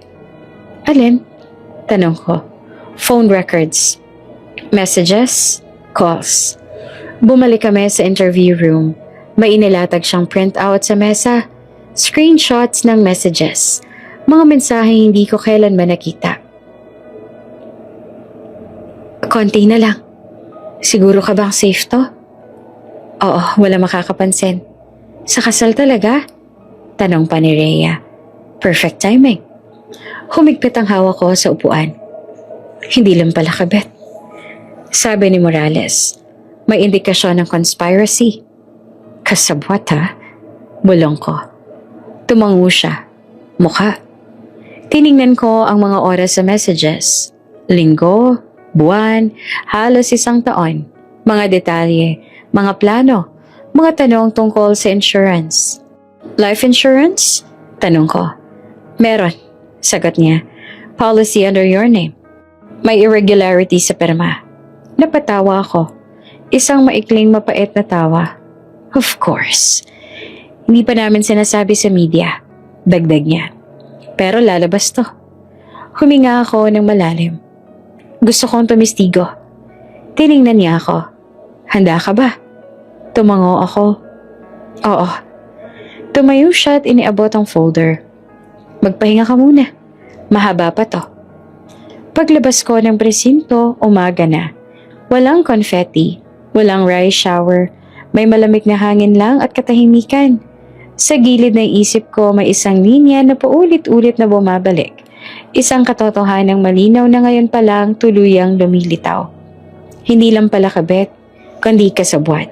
Alin? Tanong ko. Phone records. Messages. Calls. Bumalik kami sa interview room. May inilatag siyang printout sa mesa. Screenshots ng messages. Mga mensaheng hindi ko kailanman nakita. Konti na lang. Siguro ka bang safe to? Oo, wala makakapansin. Sa kasal talaga? Tanong pa ni Rhea. Perfect timing. Humigpit ang hawak ko sa upuan. Hindi lang pala kabet. Sabi ni Morales, may indikasyon ng conspiracy. Kasabwat ha? Bulong ko. Tumango siya. Mukha. Tiningnan ko ang mga oras sa messages. Linggo, buwan, halos isang taon. Mga detalye, mga plano, mga tanong tungkol sa insurance. Life insurance? Tanong ko. Meron. Sagot niya. Policy under your name. May irregularity sa pirma. Napatawa ako. Isang maikling mapait na tawa. Of course. Hindi pa namin sinasabi sa media. Dagdag niya. Pero lalabas to. Huminga ako ng malalim. Gusto kong tumistigo. Tiningnan niya ako. Handa ka ba? Tumango ako. Oo. Tumayo siya at iniabot ang folder. Magpahinga ka muna. Mahaba pa to. Paglabas ko ng presinto, umaga na. Walang confetti, walang rice shower, may malamig na hangin lang at katahimikan. Sa gilid ng isip ko may isang linya na paulit-ulit na bumabalik. Isang katotohanang malinaw na ngayon pa lang tuluyang lumilitaw. Hindi lang pala kabet, kundi kasabwat.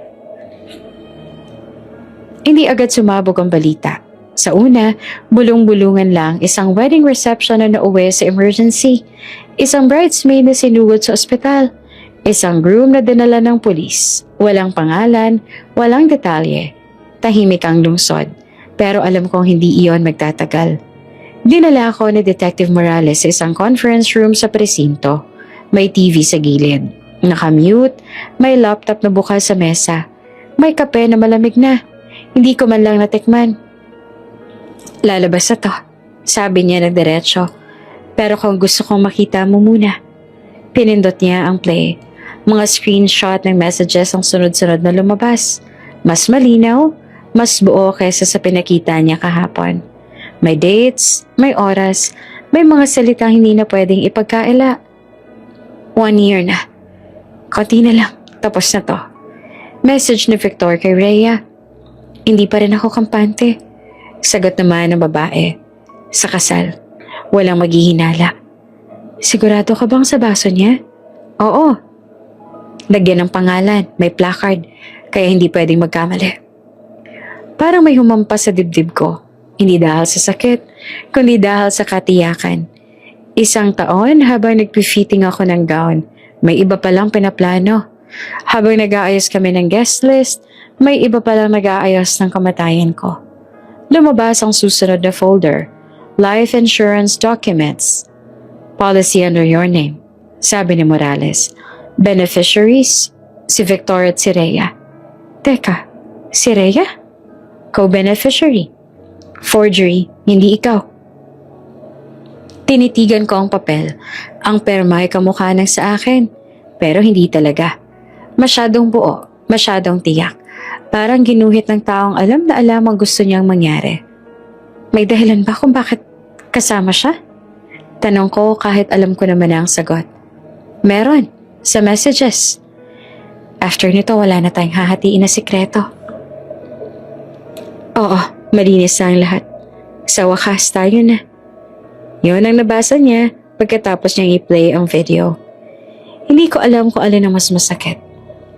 Hindi agad sumabog ang balita. Sa una, bulong-bulungan lang isang wedding reception na nauwi sa emergency. Isang bridesmaid na sinugod sa ospital. Isang groom na dinala ng pulis. Walang pangalan, walang detalye. Tahimik ang lungsod. Pero alam kong hindi iyon magtatagal. Dinala ako ni Detective Morales sa isang conference room sa presinto. May TV sa gilid. Nakamute, may laptop na bukas sa mesa. May kape na malamig na. Hindi ko man lang natikman. Lalabas na to, sabi niya nagdiretso. Pero kung gusto kong makita mo muna. Pinindot niya ang play. Mga screenshot ng messages ang sunod-sunod na lumabas. Mas malinaw, mas buo kaysa sa pinakita niya kahapon. May dates, may oras, may mga salitang hindi na pwedeng ipagkaila. 1 year na. Konti na lang, tapos na to. Message ni Victor kay Rhea. Hindi pa rin ako kampante. Sagot naman ng babae. Sa kasal, walang maghihinala. Sigurado ka bang sa baso niya? Oo. Lagyan ng pangalan, may placard, kaya hindi pwedeng magkamali. Parang may humampas sa dibdib ko. Hindi dahil sa sakit, kundi dahil sa katiyakan. Isang taon habang nagpi-fitting ako ng gown, may iba palang pinaplano. Habang nag-aayos kami ng guest list, may iba palang nag-aayos ng kamatayan ko. Lumabas ang susunod na folder, Life Insurance Documents. Policy under your name, sabi ni Morales. Beneficiaries, si Victor at si Rhea. Teka, si Rhea? Co-beneficiary. Forgery, hindi ikaw. Tinitigan ko ang papel. Ang perma ay kamukha ng sa akin, pero hindi talaga. Masyadong buo, masyadong tiyak. Parang ginuhit ng taong alam na alam ang gusto niyang mangyari. May dahilan ba kung bakit kasama siya? Tanong ko kahit alam ko naman ang sagot. Meron, sa messages. After nito wala na tayong hahatiin na sikreto. Oo, malinis na ang lahat. Sa wakas tayo na. Yun ang nabasa niya pagkatapos niyang i-play ang video. Hindi ko alam kung alin ang mas masakit.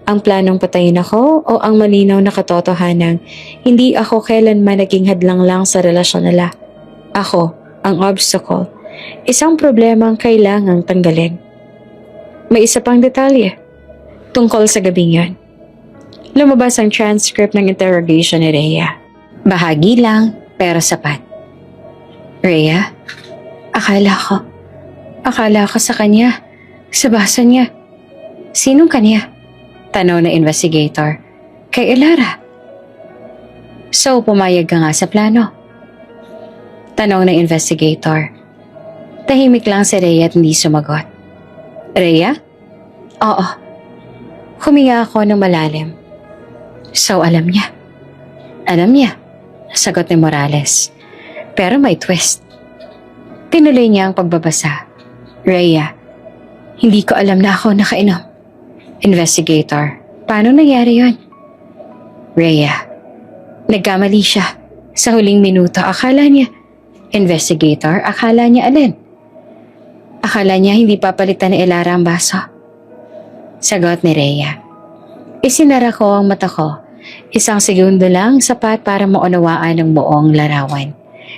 Ang planong patayin ako o ang malinaw na katotohanang hindi ako kailanman naging hadlang lang sa relasyon nila. Ako, ang obstacle. Isang problema ang kailangang tanggalin. May isa pang detalye. Tungkol sa gabing yon. Lumabas ang transcript ng interrogation ni Rhea. Bahagi lang, pero sapat. Rhea, akala ko sa kanya. Sa basa niya. Sinong kanya? Tanong na investigator. Kay Elara. So, pumayag ka nga sa plano? Tanong ng investigator. Tahimik lang si Rhea at hindi sumagot. Rhea? Oo. Huminga ako ng malalim. So, alam niya. Alam niya, sagot ni Morales. Pero may twist. Tinuloy niya ang pagbabasa. Rhea, hindi ko alam na ako nakainom. Investigator, paano nangyari yon? Rhea, nagkamali siya. Sa huling minuto, akala niya. Investigator, akala niya alin? Akala niya hindi papalitan ni Elara ang baso. Sagot ni Rhea. Isinara ko ang mata ko. Isang segundo lang sapat para maunawaan ang buong larawan.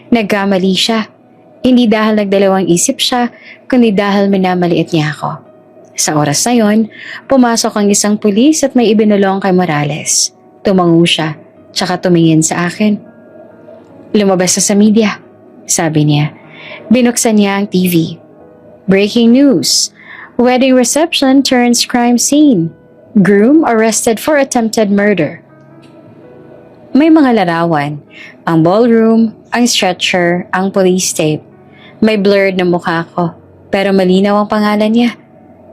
Nagkamali siya. Hindi dahil nagdalawang isip siya, kundi dahil minamaliit niya ako. Sa oras na yon, pumasok ang isang pulis at may ibinulong kay Morales. Tumango siya, tsaka tumingin sa akin. Lumabas sa media, sabi niya. Binuksan niya ang TV. Breaking news. Wedding reception turns crime scene. Groom arrested for attempted murder. May mga larawan. Ang ballroom, ang stretcher, ang police tape. May blurred na mukha ko, pero malinaw ang pangalan niya.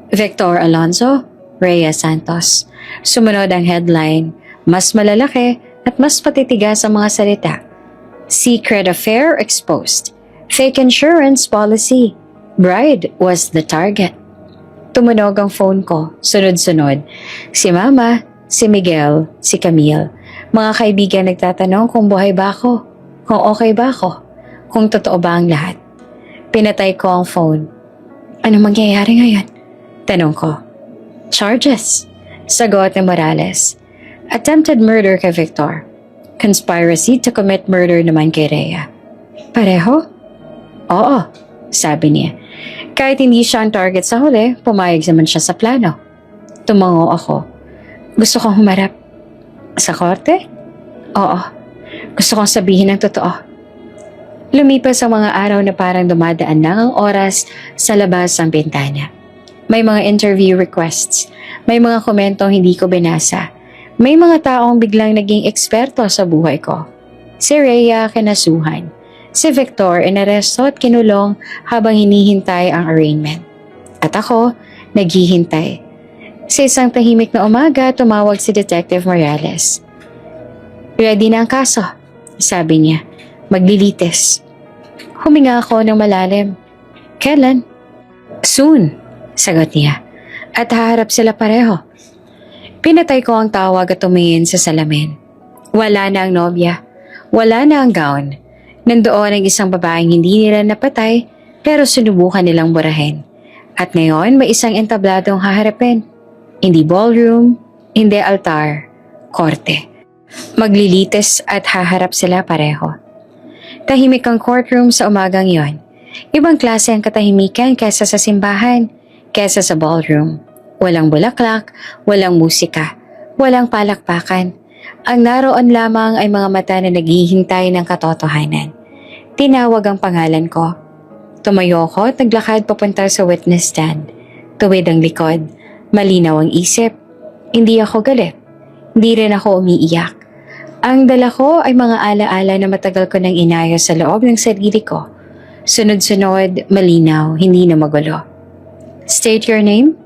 Victor Alonzo, Rhea Santos. Sumunod ang headline, mas malalaki at mas patitigas ang mga salita. Secret affair exposed. Fake insurance policy. Bride was the target. Tumunog ang phone ko, sunod-sunod. Si Mama, si Miguel, si Camille. Mga kaibigan nagtatanong kung buhay ba ako, kung okay ba ako, kung totoo ba ang lahat. Pinatay ko ang phone. Ano mangyayari ngayon? Tanong ko. Charges. Sagot ni Morales. Attempted murder kay Victor. Conspiracy to commit murder naman kay Rhea. Pareho? Oo, sabi niya. Kahit hindi siya ang target sa huli, pumayag naman siya sa plano. Tumango ako. Gusto kong humarap. Sa korte? Oo. Gusto kong sabihin ang totoo. Lumipas ang mga araw na parang dumadaan lang ang oras sa labas ng bintana. May mga interview requests. May mga komentong hindi ko binasa. May mga taong biglang naging eksperto sa buhay ko. Si Rhea kinasuhan. Si Victor inaresto at kinulong habang hinihintay ang arraignment. At ako, naghihintay. Sa isang tahimik na umaga, tumawag si Detective Morales. Ready na ang kaso, sabi niya. Maglilitis. Huminga ako ng malalim. Kailan? Soon, sagot niya. At haharap sila pareho. Pinatay ko ang tawag at tumingin sa salamin. Wala na ang nobya. Wala na ang gown. Nandoon ang isang babaeng hindi nila napatay pero sinubukan nilang burahin. At ngayon may isang entabladong haharapin. Hindi ballroom, hindi altar, korte. Maglilitis at haharap sila pareho. Tahimik ang courtroom sa umagang yon. Ibang klase ang katahimikan kaysa sa simbahan, kaysa sa ballroom. Walang bulaklak, walang musika, walang palakpakan. Ang naroon lamang ay mga mata na naghihintay ng katotohanan. Tinawag ang pangalan ko. Tumayo ko at naglakad papunta sa witness stand. Tuwid ang likod, malinaw ang isip. Hindi ako galit. Hindi rin ako umiiyak. Ang dala ko ay mga alaala na matagal ko nang inayos sa loob ng sarili ko. Sunod-sunod, malinaw, hindi na magulo. State your name?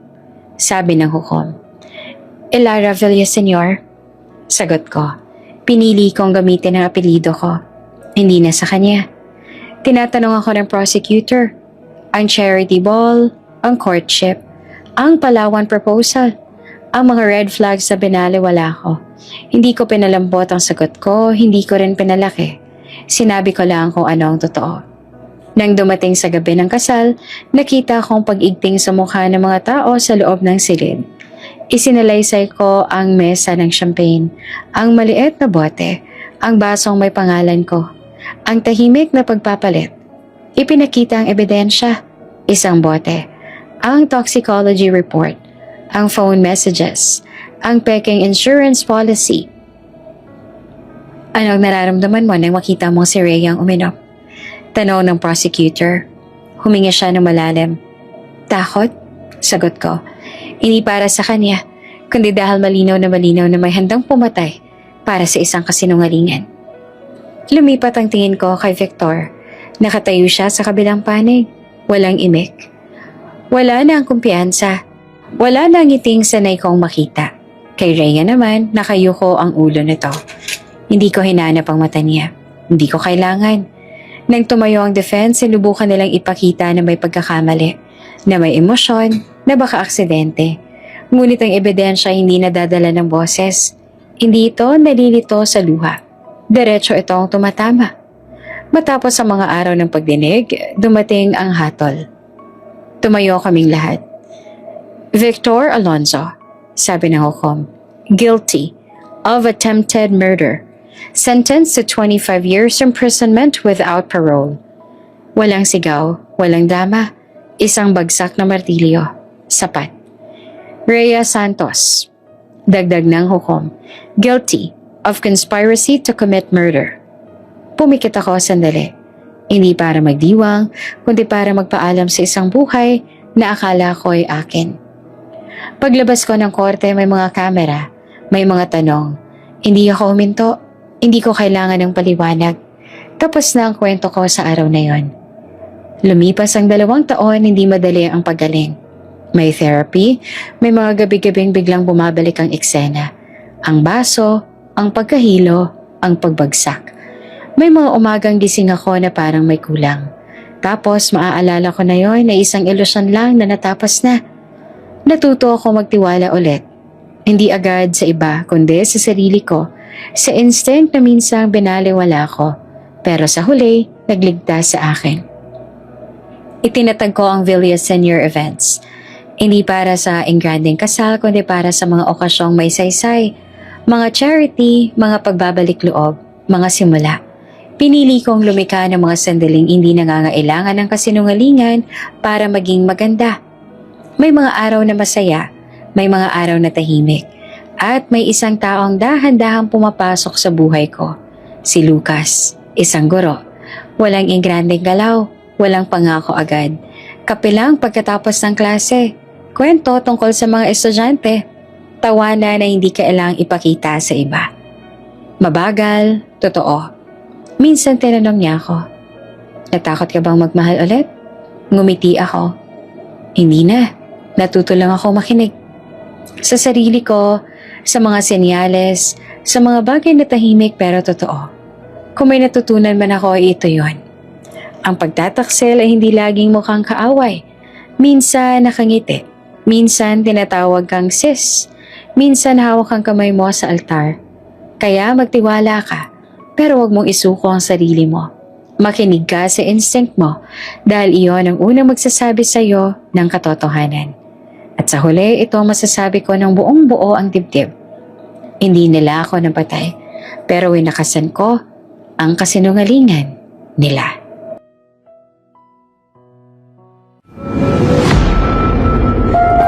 Sabi ng hukom. Elara Villaseñor. Sagot ko. Pinili kong gamitin ang apelido ko. Hindi na sa kanya. Tinatanong ako ng prosecutor. Ang charity ball, ang courtship, ang Palawan proposal, ang mga red flags na binaliwala ko. Hindi ko pinalambot ang sagot ko, hindi ko rin pinalaki. Sinabi ko lang kung ano ang totoo. Nang dumating sa gabi ng kasal, nakita akong pag-igting sa mukha ng mga tao sa loob ng silid. Isinalaysay ko ang mesa ng champagne, ang maliit na bote, ang basong may pangalan ko, ang tahimik na pagpapalit. Ipinakita ang ebidensya, isang bote, ang toxicology report, ang phone messages, ang peking insurance policy. Anong nararamdaman mo nang makita mong si Rhea ang uminom? Tanong ng prosecutor. Huminga siya ng malalim. Takot? Sagot ko. Hindi para sa kanya, kundi dahil malinaw na may handang pumatay para sa isang kasinungalingan. Lumipat ang tingin ko kay Victor. Nakatayo siya sa kabilang panig. Walang imik. Wala na ang kumpiyansa. Wala na ang ngiting sanay kong makita. Kay Rhea naman, nakayuko ang ulo nito. Hindi ko hinanap ang mata niya. Hindi ko kailangan. Nang tumayo ang defense, sinubukan nilang ipakita na may pagkakamali, na may emosyon, na baka aksidente. Ngunit ang ebidensya hindi nadadala ng boses. Hindi ito nalilito sa luha. Diretso itong tumatama. Matapos ang mga araw ng pagdinig, dumating ang hatol. Tumayo kaming lahat. Victor Alonzo, sabi ng hukom, guilty of attempted murder. Sentenced to 25 years imprisonment without parole. Walang sigaw, walang dama, isang bagsak na martilyo. Sapat. Rhea Santos. Dagdag ng hukom. Guilty of conspiracy to commit murder. Pumikit ako sandali. Hindi para magdiwang, kundi para magpaalam sa isang buhay na akala ko ay akin. Paglabas ko ng korte, may mga kamera, may mga tanong. Hindi ako huminto. Hindi ko kailangan ng paliwanag. Tapos na ang kwento ko sa araw na yon. Lumipas ang 2 taon, hindi madali ang paggaling. May therapy, may mga gabi-gabing biglang bumabalik ang eksena. Ang baso, ang pagkahilo, ang pagbagsak. May mga umagang gising ako na parang may kulang. Tapos maaalala ko na yon na isang ilusyon lang na natapos na. Natuto ako magtiwala ulit. Hindi agad sa iba, kundi sa sarili ko. Sa instinct na minsang binaliwala ko, pero sa huli, nagligtas sa akin. Itinatag ko ang Villaseñor events. Hindi para sa engranding kasal, kundi para sa mga okasyong may saysay, mga charity, mga pagbabalik loob, mga simula. Pinili kong lumika ng mga sandaling hindi nangangailangan ng kasinungalingan para maging maganda. May mga araw na masaya, may mga araw na tahimik. At may isang taong dahan-dahang pumapasok sa buhay ko. Si Lucas, isang guro. Walang ingranding galaw, walang pangako agad. Kapilang pagkatapos ng klase. Kwento tungkol sa mga estudyante. Tawanan na hindi kailangang ipakita sa iba. Mabagal, totoo. Minsan tinanong niya ako, natakot ka bang magmahal ulit? Ngumiti ako. Hindi na, natuto lang ako makinig. Sa sarili ko, sa mga senyales, sa mga bagay na tahimik pero totoo. Kung may natutunan man ako, ito yon. Ang pagtataksil ay hindi laging mukhang kaaway. Minsan nakangiti. Minsan tinatawag kang sis. Minsan hawak ang kamay mo sa altar. Kaya magtiwala ka, pero wag mong isuko ang sarili mo. Makinig ka sa instinct mo dahil iyon ang unang magsasabi sa iyo ng katotohanan. At sa huli, ito ang masasabi ko ng buong buo ang dibdib. Hindi nila ako napatay. Pero winakasan ko ang kasinungalingan nila.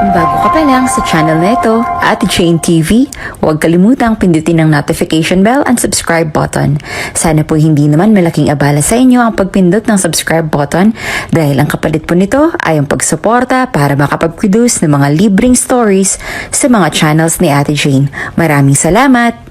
Kung bago ka pa lang sa channel na ito, Ate Jane TV, huwag kalimutang pindutin ang notification bell and subscribe button. Sana po hindi naman malaking abala sa inyo ang pagpindot ng subscribe button dahil ang kapalit po nito ay ang pagsuporta para makapag-produce ng mga libreng stories sa mga channels ni Ate Jane. Maraming salamat!